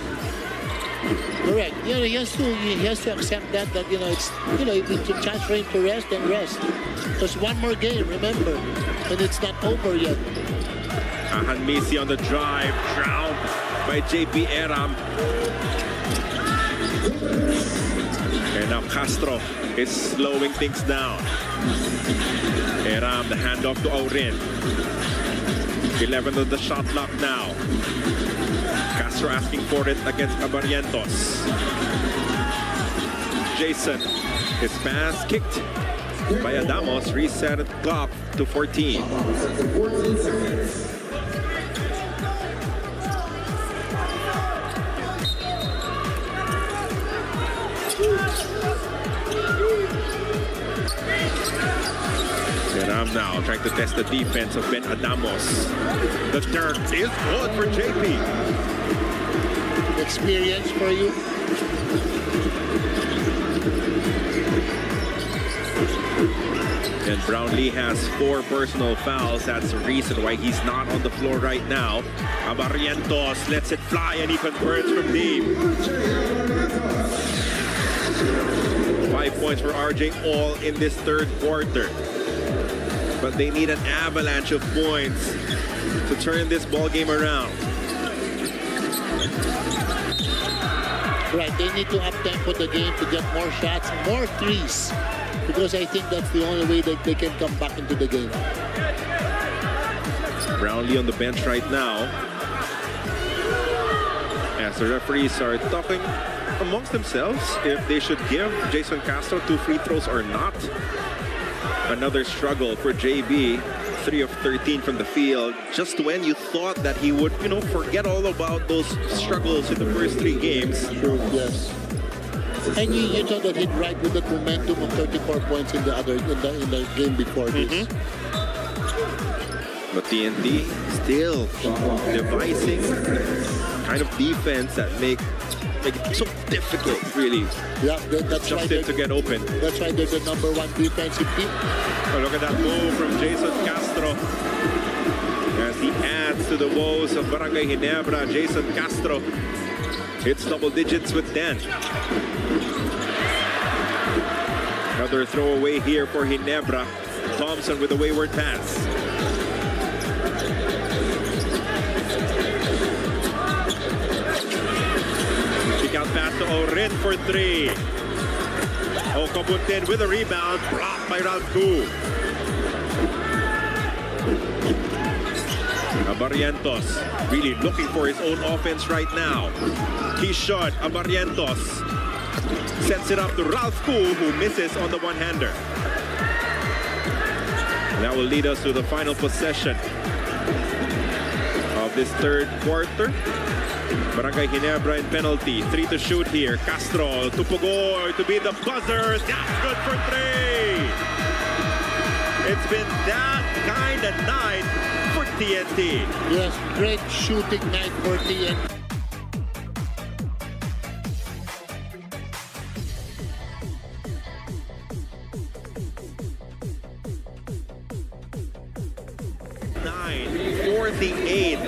Correct. You know, he has to accept that it's it's a chance for him to rest and rest. There's one more game, remember, and it's not over yet. Misi on the drive, drowned by JP Eram. And now Castro is slowing things down. Eram, the handoff to Aurin. 11 on the shot clock now. Castro asking for it against Abarientos. Jason, his pass kicked by Adamos, reset the clock to 14. Eram now trying to test the defense of Ben Adamos. The dirt is good for JP. Experience for you. And Brownlee has 4 personal fouls. That's the reason why he's not on the floor right now. Abarientos lets it fly and he converts from deep. 5 points for RJ all in this third quarter. But they need an avalanche of points to turn this ball game around. Right, they need to up-tempo the game to get more shots, more threes. Because I think that's the only way that they can come back into the game. Brownlee on the bench right now. As the referees are talking amongst themselves if they should give Jason Castro 2 free throws or not. Another struggle for JB, 3 of 13 from the field. Just when you thought that he would, forget all about those struggles in the first 3 games. True, yes. And you thought that he'd ride with that momentum of 34 points in the game before this. But TNT still devising kind of defense that make it so difficult, really. Yeah, that's why to get open. That's why they're the #1 defensive team. Oh, look at that move from Jason Castro. As he adds to the woes of Barangay Ginebra, Jason Castro hits double digits with 10. Another throwaway here for Ginebra. Thompson with a wayward pass. Kick out pass to Aurin for 3. Okabuntin with a rebound, blocked by Ralph Koo. Abarientos really looking for his own offense right now. He shot. Abarientos sets it up to Ralph Koo, who misses on the one-hander. That will lead us to the final possession of this third quarter. Barangay Ginebra in penalty. 3 to shoot here. Castro to Pugor to be the buzzer. That's good for 3. It's been that kind of night for TNT. Yes, great shooting night for TNT.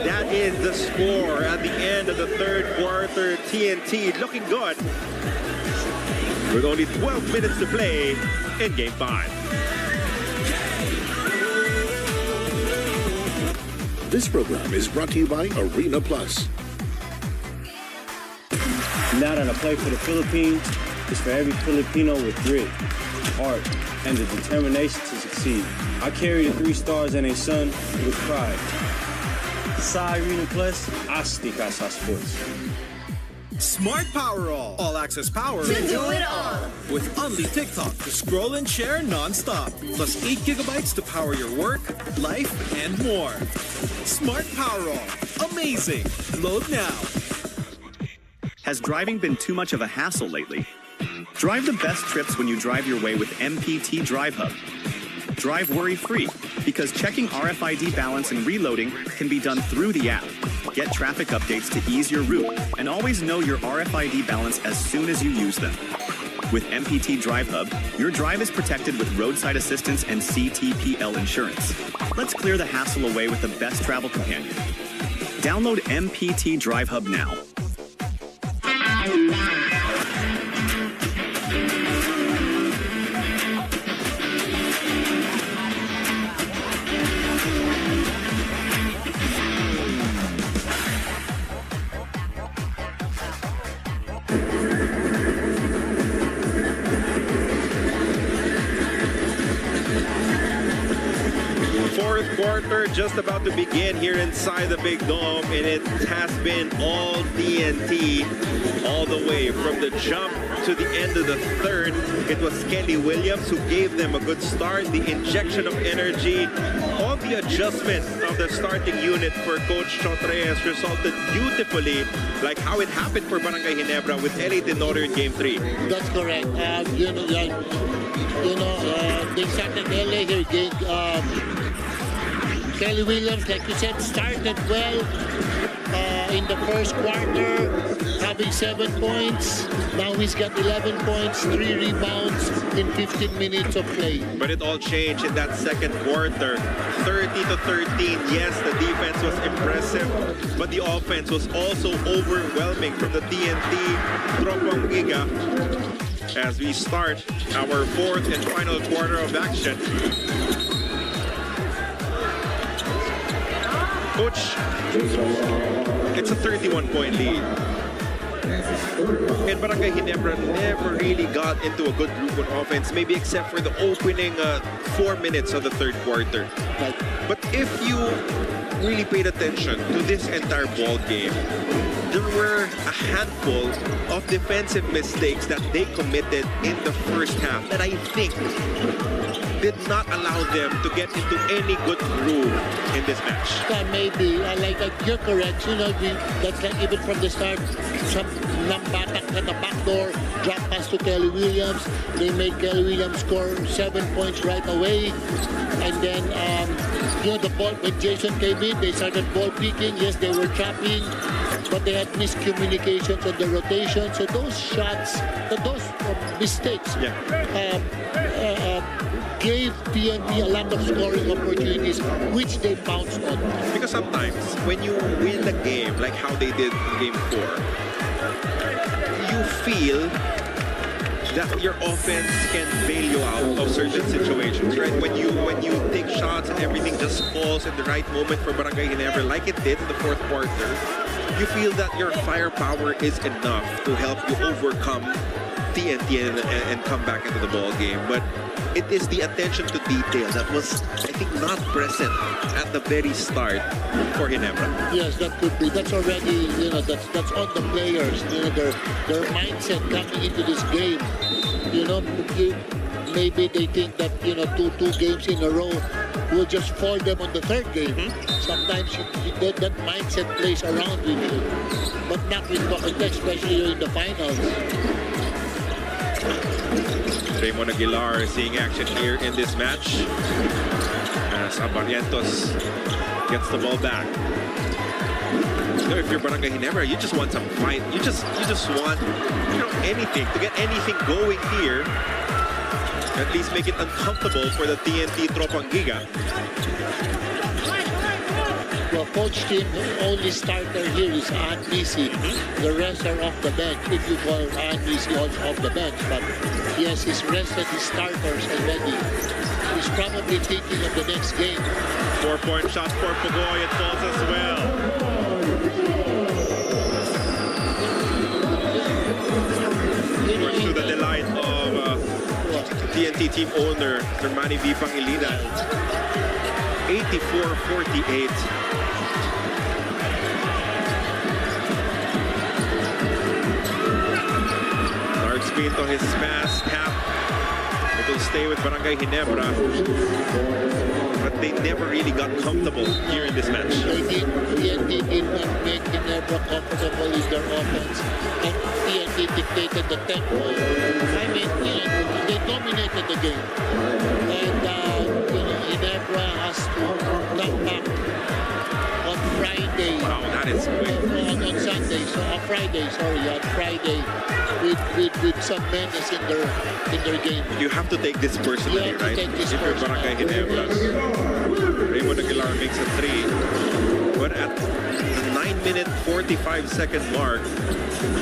That is the score at the end of the third quarter. TNT looking good with only 12 minutes to play in Game 5. This program is brought to you by Arena Plus. Now that I play for the Philippines, it's for every Filipino with grit, heart, and the determination to succeed. I carry the 3 stars and a sun with pride. Sa Arena Plus, Astika sa Sports. Smart Powerall. All-access power. To do it all. With only TikTok to scroll and share non-stop. Plus 8 gigabytes to power your work, life, and more. Smart Powerall. Amazing. Load now. Has driving been too much of a hassle lately? Drive the best trips when you drive your way with MPT Drive Hub. Drive worry-free, because checking RFID balance and reloading can be done through the app. Get traffic updates to ease your route, and always know your RFID balance as soon as you use them. With MPT Drive Hub, your drive is protected with roadside assistance and CTPL insurance. Let's clear the hassle away with the best travel companion. Download MPT Drive Hub now. Fourth quarter just about to begin here inside the Big Dome, and it has been all TNT all the way from the jump to the end of the third. It was Kelly Williams who gave them a good start, the injection of energy, all the adjustment of the starting unit for Coach Chotre has resulted beautifully, like how it happened for Barangay Ginebra with LA Tenor in Game 3. That's correct. They started LA here. Kelly Williams, like you said, started well in the first quarter, having 7 points. Now he's got 11 points, 3 rebounds in 15 minutes of play. But it all changed in that second quarter. 30-13. Yes, the defense was impressive, but the offense was also overwhelming from the TNT Tropang Giga. As we start our fourth and final quarter of action. Coach, it's a 31-point lead. And Barangay Ginebra never really got into a good group on offense, maybe except for the opening 4 minutes of the third quarter. But if you really paid attention to this entire ball game, there were a handful of defensive mistakes that they committed in the first half that I think did not allow them to get into any good groove in this match. Maybe, you're correct. That's like even from the start, some lambatak at the back door, drop pass to Kelly Williams. They made Kelly Williams score 7 points right away. And then, the ball, when Jason came in, they started ball picking. Yes, they were trapping, but they had miscommunications on the rotation. So those shots, those mistakes, gave TNT a lot of scoring opportunities, which they bounced on. Because sometimes when you win the game, like how they did in Game 4, you feel that your offense can bail you out of certain situations, right? When you take shots and everything just falls in the right moment for Barangay Ginebra, like it did in the fourth quarter, you feel that your firepower is enough to help you overcome TNT and come back into the ball game. But it is the attention to detail that was, I think, not present at the very start for Ginebra. Yes, that could be. That's already, that's on the players. Their mindset coming into this game. Maybe they think that two games in a row will just fall them on the third game. Sometimes that mindset plays around with you, but not with Coconut, especially in the finals. Raymond Aguilar seeing action here in this match as Abarientos gets the ball back. If you're Barangay Ginebra, you just want some fight. You just want anything to get anything going here. At least make it uncomfortable for the TNT Tropang Giga. Well, coach team, only starter here is Nisi. The rest are off the bench. If you call Nisi also off the bench, but yes, he's rested his starters already. He's probably thinking of the next game. For 4-point shot for Pugoy. It falls as well. Much to the delight of TNT team owner, Ceremonies V. Pangilinan. 84-48. Pinto his smash tap. It will stay with Barangay Ginebra. But they never really got comfortable here in this match. TNT did not make Ginebra comfortable with their offense. And TNT dictated the tempo. I mean, they dominated the game. And, Ginebra has to come back on Friday. Wow, that is quick. On Sunday, so on Friday, with some menace in their game. You have to take this personally, right? If you're Barangay Ginebra. Raymond Aguilar makes a 3. But at the 9-minute 45-second mark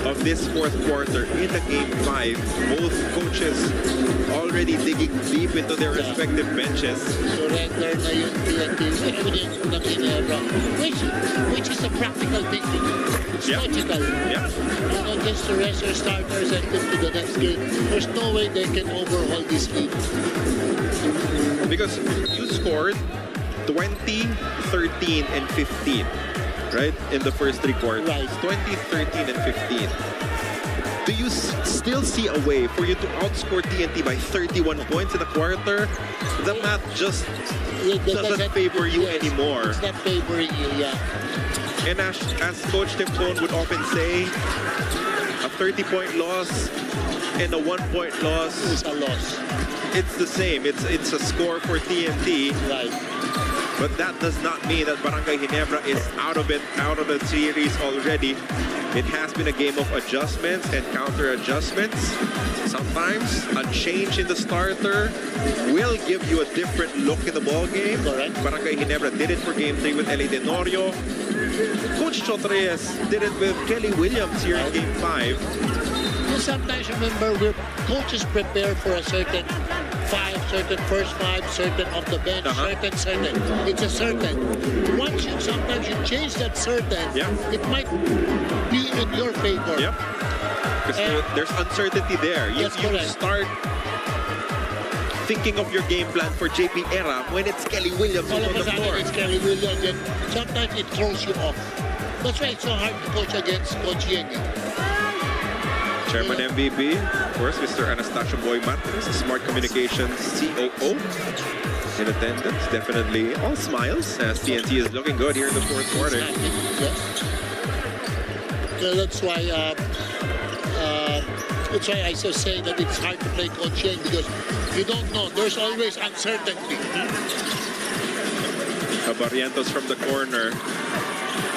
of this fourth quarter in the game 5, both coaches already digging deep into their respective benches. Surrender na yung TNT ng Ginebra, which is a practical thing to do. It's logical. Yeah. Just to rest your starters and move to the next game. There's no way they can overhaul this league. Because you scored 20, 13, and 15, right? In the first 3 quarters. Right. 20, 13, and 15. Do you still see a way for you to outscore TNT by 31 points in a quarter? The math just doesn't favor you anymore. It's not favoring you, yeah. And as Coach Tim Cone would often say, a 30-point loss and a 1-point loss is a loss. It's the same. It's a score for TNT. Right. But that does not mean that Barangay Ginebra is out of the series already. It has been a game of adjustments and counter-adjustments. Sometimes a change in the starter will give you a different look in the ball game. Correct. Barangay Ginebra did it for Game 3 with Eli Tenorio. Coach Chotreyes did it with Kelly Williams here in Game 5. You sometimes remember where coaches prepare for a certain 5, certain first 5, certain off the bench, certain. It's a certain. Once sometimes you change that certain, it might be in your favor. Yep. Because there's uncertainty there. You start thinking of your game plan for JP Era when it's Kelly Williams all on of the a floor. sudden it's Kelly Williams, and sometimes it throws you off. That's why it's so hard to coach against Coach Yegi. Chairman MVP, of course, Mr. Anastasio Boy Martinez, Smart Communications COO. In attendance, definitely all smiles as TNT is looking good here in the fourth quarter. That's why I so say that it's hard to play Coach Yeng, because you don't know. There's always uncertainty. Barrientos from the corner.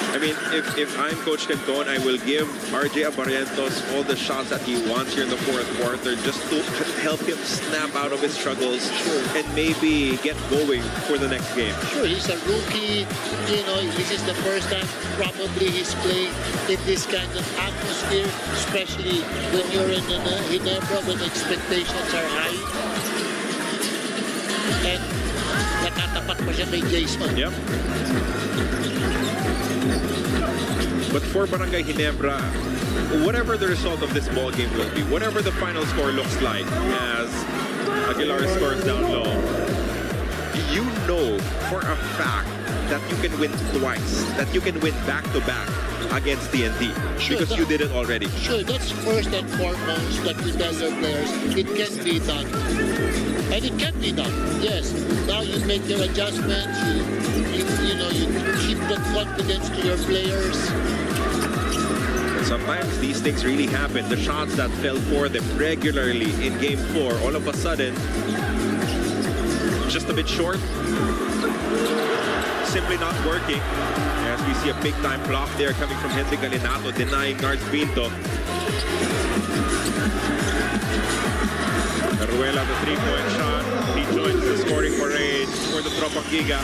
I mean, if I'm Coach Tim Cone, I will give RJ Barrientos all the shots that he wants here in the fourth quarter just to help him snap out of his struggles and maybe get going for the next game. Sure, he's a rookie. You know, this is the first time probably he's playing in this kind of atmosphere, especially when you're in Ginebra when expectations are high. And nakatapat pa siya kay Jason. Yep. But for Barangay Ginebra, whatever the result of this ball game will be, whatever the final score looks like as Aguilar scores down low, you know for a fact that you can win twice, that you can win back-to-back against TNT, because you did it already. Sure, that's first and foremost that you tell your players it can be done. And it can be done, yes. Now you make your adjustments, you keep the confidence to your players. Sometimes these things really happen. The shots that fell for them regularly in Game 4, all of a sudden, just a bit short, simply not working. As we see a big-time block there coming from Henry Galinato, denying guards Pinto. Ruela, the three-point shot. He joins the scoring parade for the Tropang Giga.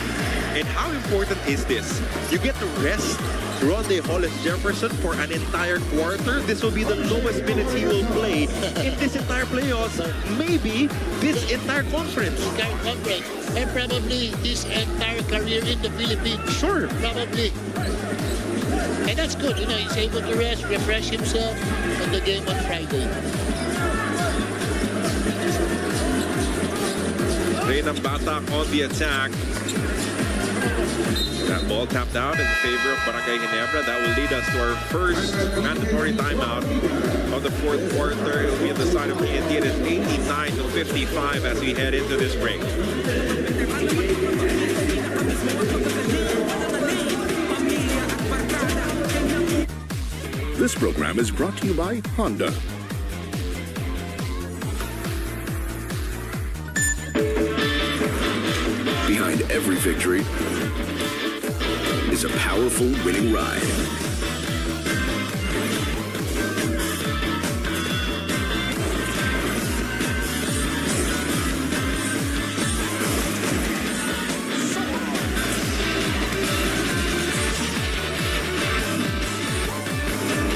And how important is this? You get to rest Ronde Hollis Jefferson for an entire quarter. This will be the lowest minutes he will play in this entire playoffs, maybe this entire conference. And probably his entire career in the Philippines. Sure. Probably. And that's good, you know, he's able to rest, refresh himself on the game on Friday. Reynam Batak on the attack. That ball tapped out in favor of Barangay Ginebra. That will lead us to our first mandatory timeout of the fourth quarter. It will be on the side of TNT. It is 89-55 as we head into this break. This program is brought to you by Honda. Behind every victory is a powerful winning ride.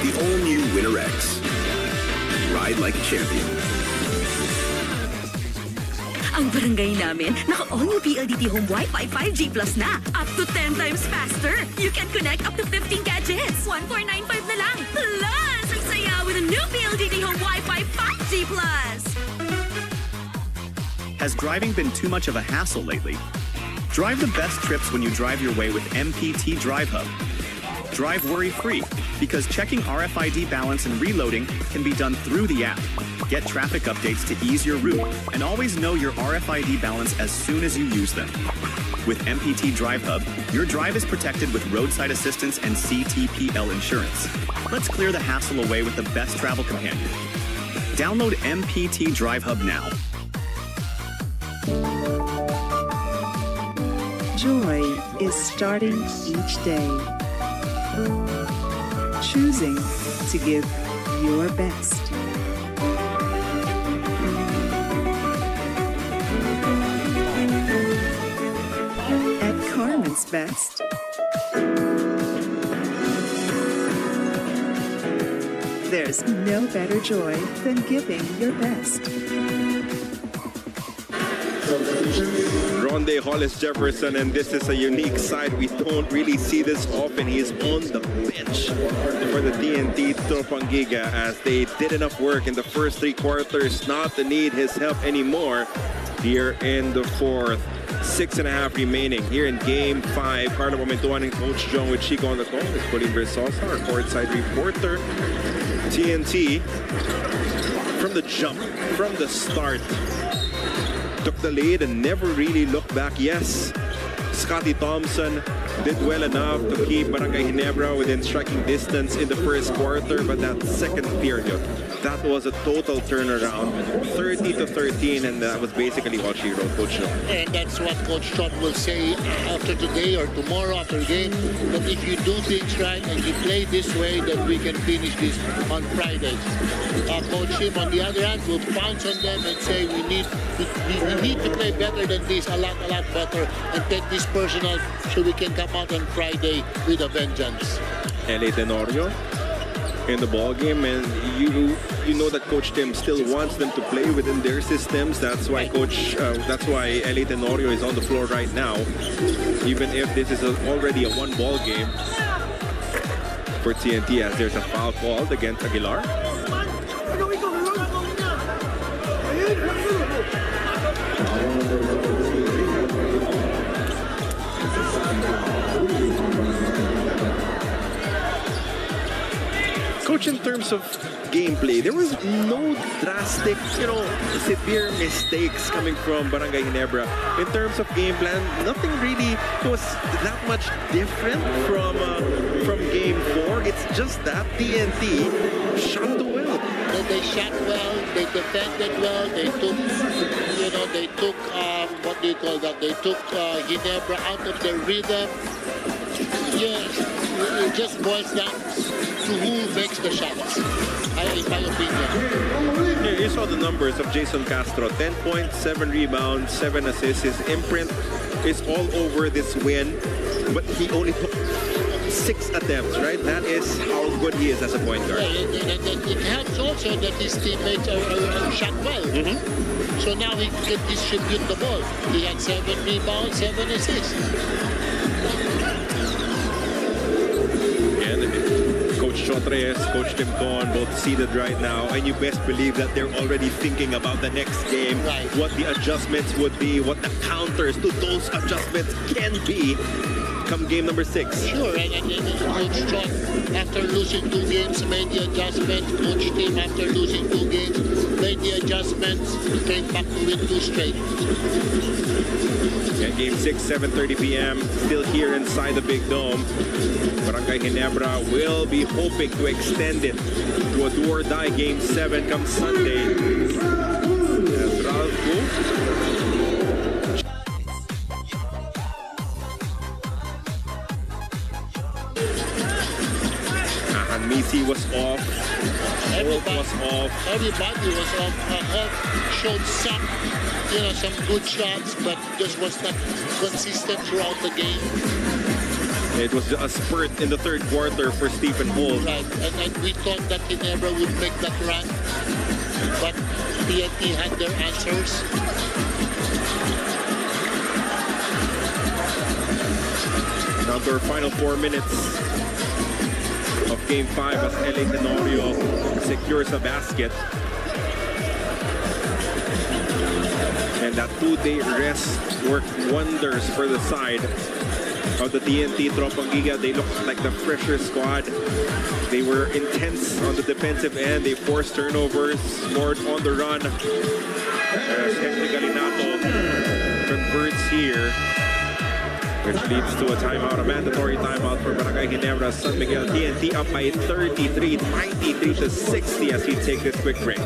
The all-new Winner X. Ride like a champion. Ang barangay namin, naka-all-new PLDT Home Wi-Fi 5G Plus na. Up to 10 times faster. You can connect up to 15 gadgets. 1495 na lang. Plus, ang saya with a new PLDT Home Wi-Fi 5G Plus. Has driving been too much of a hassle lately? Drive the best trips when you drive your way with MPT Drive Hub. Drive worry-free, because checking RFID balance and reloading can be done through the app. Get traffic updates to ease your route, and always know your RFID balance as soon as you use them. With MPT Drive Hub, your drive is protected with roadside assistance and CTPL insurance. Let's clear the hassle away with the best travel companion. Download MPT Drive Hub now. Joy is starting each day. Choosing to give your best. At Carmen's Best, there's no better joy than giving your best. Ronde Hollis Jefferson, and this is a unique side. We don't really see this often. He's on the bench for the TNT Tropang Giga as they did enough work in the first three quarters not to need his help anymore here in the fourth. 6.5 remaining here in Game 5. Carlo Momentuan and Coach John with Chico on the call. It's Pauline Versosa, our courtside reporter. TNT, from the jump, from the start, took the lead and never really looked back. Yes, Scotty Thompson did well enough to keep Barangay Ginebra within striking distance in the first quarter, but that second period, that was a total turnaround, 30-13, and that was basically what she wrote, Coach John. And that's what Coach John will say after today or tomorrow after game, that if you do things right and you play this way, that we can finish this on Friday. Coach Jim, on the other hand, will pounce on them and say we need to play better than this, a lot better, and take this personal so we can come out on Friday with a vengeance. L.A. Tenorio in the ball game, and you know that Coach Tim still wants them to play within their systems. That's why that's why L.A. Tenorio is on the floor right now, even if this is already a one-ball game for TNT, as there's a foul called against Aguilar. Coach, in terms of gameplay, there was no drastic, severe mistakes coming from Barangay Ginebra. In terms of game plan, nothing really was that much different from Game 4. It's just that TNT shot well. They shot well, they defended well, they took, what do you call that? They took Ginebra out of their rhythm. Yes, it just boils down to who makes the shots, in my opinion. Yeah, you saw the numbers of Jason Castro. 10 points, 7 rebounds, 7 assists. His imprint is all over this win, but he only took 6 attempts, right? That is how good he is as a point guard. It helps also that his teammates are shot well. So now he can distribute the ball. He had 7 rebounds, 7 assists. And Coach Chotres, Coach Tim Con, both seated right now, and you best believe that they're already thinking about the next game, what the adjustments would be, what the counters to those adjustments can be come game number 6. Sure, and Coach John, after losing 2 games, made the adjustments. Coach Tim, after losing 2 games, made the adjustments, came back to win 2 straight. And game 6, 7:30 p.m., still here inside the Big Dome. Barangay Ginebra will be hoping to extend it to a do-or-die game 7 come Sunday. As Ralph Misi was off. Everybody was off. Everybody was off. Showed some good shots, but just was not consistent throughout the game. It was a spurt in the 3rd quarter for Stephen Holt. Right, and we thought that Ginebra would make that run, but TNT had their answers. Now to our final 4 minutes of Game 5 as LA Tenorio secures a basket. And that 2-day rest worked wonders for the side of the TNT Tropang Giga. They looked like the fresher squad. They were intense on the defensive end. They forced turnovers, scored on the run. As Henry Galinato converts here, which leads to a timeout, a mandatory timeout for Barangay Ginebra. San Miguel TNT up by 33, 93 to 60 as we take this quick break.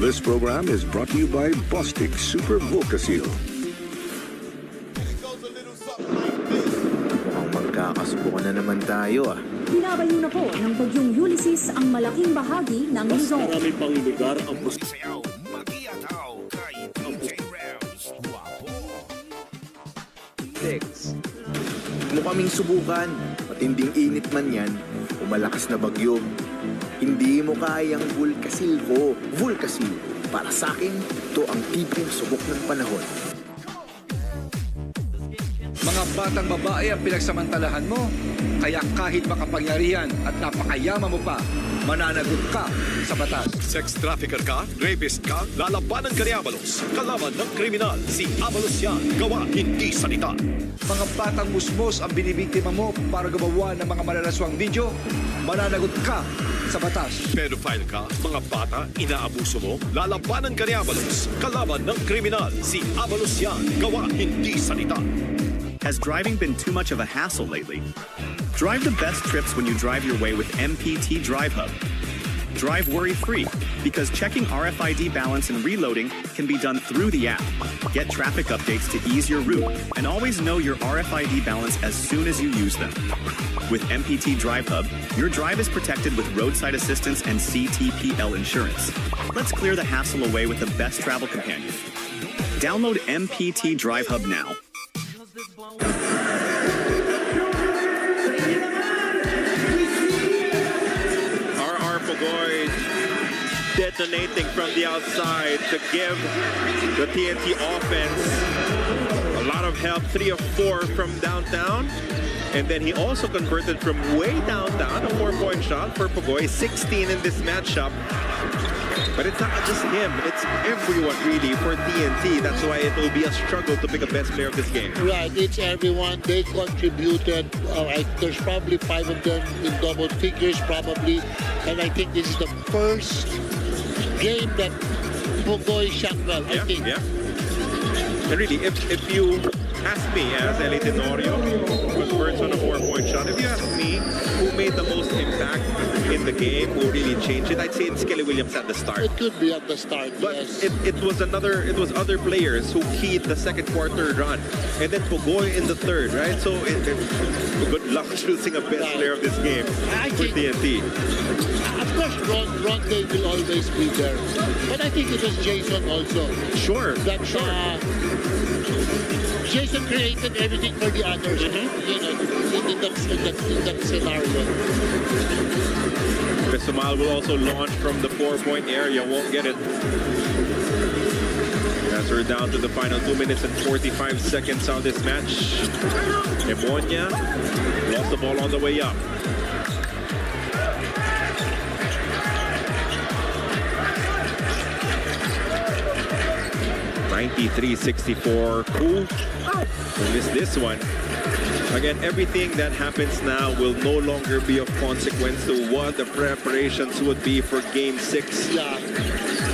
This program is brought to you by Bostik Super Volcasil. Mukhang magkakasubukan na naman tayo Binabayo na po ng bagyong Ulysses ang malaking bahagi ng Luzon. Marami pang lugar ang mo kaming subukan, matinding init man yan, o malakas na bagyo. Hindi mo kayang Volcasil ko. Volcasil, para sa akin, ito ang tibing subok ng panahon. Mga batang babae ang pinagsamantalahan mo, kaya kahit makapangyarihan at napakayaman mo pa, mananagot ka sa batas. Sex trafficker ka, rapist ka, lalabanan ka ni Abalos. Kalaban ng kriminal, si Abalos yan. Gawa, hindi salita. Mga batang musmos ang binibiktima mo para gumawa ng mga malalaswang video, mananagot ka sa batas. Pedophile ka, mga bata, inaabuso mo, lalabanan ka ni Abalos. Kalaban ng kriminal, si Abalos yan. Gawa, hindi salita. Has driving been too much of a hassle lately? Drive the best trips when you drive your way with MPT Drive Hub. Drive worry-free, because checking RFID balance and reloading can be done through the app. Get traffic updates to ease your route, and always know your RFID balance as soon as you use them. With MPT Drive Hub, your drive is protected with roadside assistance and CTPL insurance. Let's clear the hassle away with the best travel companion. Download MPT Drive Hub now. Pagoy detonating from the outside to give the TNT offense a lot of help. 3 of 4 from downtown. And then he also converted from way downtown, a 4-point shot for Pagoy, 16 in this matchup. But it's not just him, it's everyone really for TNT. That's why it will be a struggle to pick a best player of this game. Right, it's everyone. They contributed. There's probably 5 of them in double figures, probably. And I think this is the first game that Pagoy shot well, I think. Yeah. And really, if you ask me, as Eli Tenorio converts on a 4-point shot, if you ask me who made the most impact in the game, who really changed it, I'd say it's Kelly Williams at the start. It could be at the start, but yes. it was other players who keyed the second quarter run, and then Pogoy in the third, right? So good luck choosing a best player of this game for TNT. Of course, Ron Day will always be there, but I think it was Jason also. Sure. That Jason created everything for the others. You know, in that scenario. Pesumal will also launch from the 4-point area. Won't get it. As we're down to the final 2 minutes and 45 seconds of this match. Emonia lost the ball on the way up. (93-64). Who missed this one? Again, everything that happens now will no longer be of consequence to what the preparations would be for Game 6. Yeah.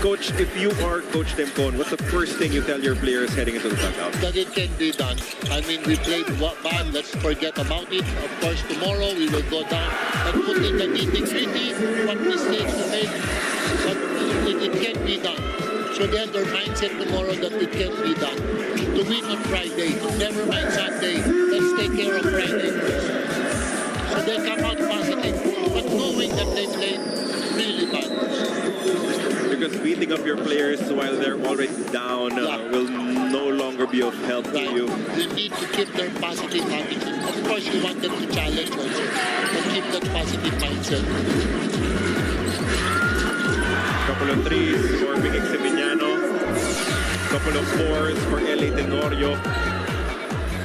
Coach, if you are Coach Temcon, what's the first thing you tell your players heading into the dugout? That it can be done. I mean, we played bad. Let's forget about it. Of course, tomorrow we will go down and put in the nitty-gritty, what mistakes to make. But it can be done. So they have their mindset tomorrow that it can be done. To win on Friday, never mind Sunday. Let's take care of Friday first. So they come out positive, but knowing that they played really bad. Because beating up your players while they're already down will no longer be of help to you. You need to keep their positive attitude. Of course, you want them to challenge also, but keep that positive mindset. Couple of threes for Miguel Sevillano. Couple of fours for Eli Tenorio.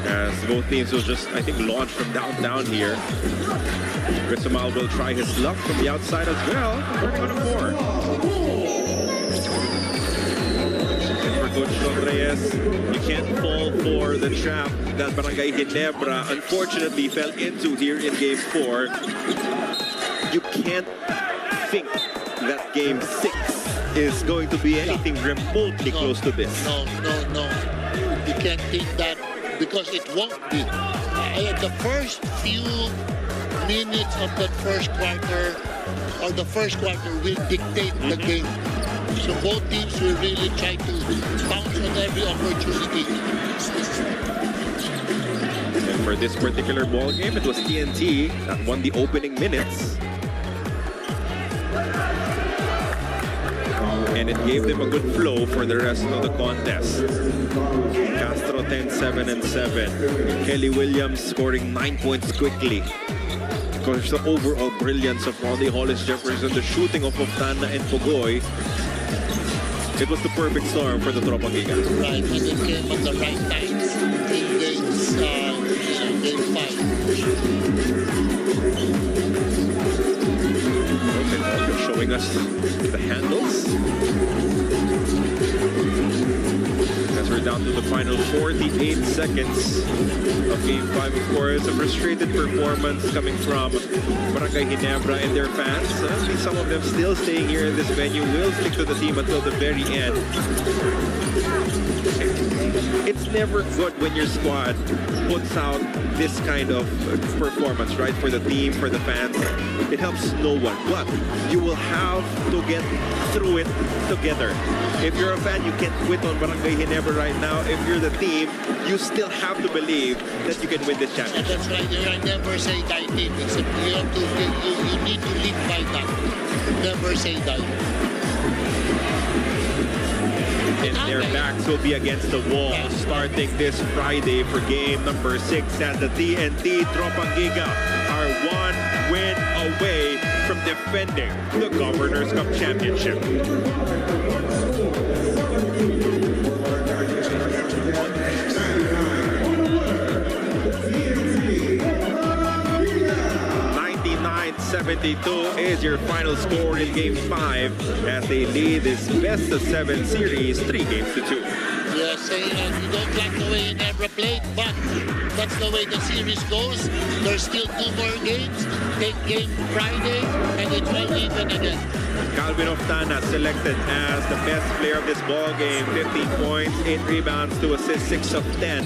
As both teams will just, I think, launch from downtown here. Pesumal will try his luck from the outside as well. Converting on a 4. And for Coach Reyes, you can't fall for the trap that Barangay Ginebra unfortunately fell into here in Game 4. You can't think that Game 6 is going to be anything remotely close to this. No. You can't think that because it won't be. The first few minutes of the first quarter or the first quarter will dictate the game. So both teams will really try to bounce on every opportunity. And for this particular ball game, it was TNT that won the opening minutes. And it gave them a good flow for the rest of the contest. Castro 10-7-7. Kelly Williams scoring 9 points quickly. Of course, the overall brilliance of Ronnie Hollis Jefferson, the shooting of Oftana and Pogoy. It was the perfect storm for the Tropang Giga. Right, and it came at the right times in Game 5. Okay, showing us the handles. As we're down to the final 48 seconds of Game 5, of course. A frustrated performance coming from Barangay Ginebra and their fans. I see some of them still staying here in this venue, will stick to the team until the very end. It's never good when your squad puts out this kind of performance, right? For the team, for the fans. It helps no one. But you will have to get through it together. If you're a fan, you can't quit on Barangay Ginebra right now. If you're the team, you still have to believe that you can win this championship. That's right. I never say die team. It's you need to live by that. Never say die. And their backs will be against the wall starting this Friday for game number 6 as the TNT Tropang Giga are 1 win away from defending the Governor's Cup Championship. (99-72) is your final score in Game 5 as they lead this best-of-7 series 3 games to 2. Yes, you don't like the way Ginebra played, but that's the way the series goes. There's still 2 more games. Take Game Friday, and it will even again. Calvin Oftana selected as the best player of this ball game. 15 points, 8 rebounds, 2 assists, 6 of 10.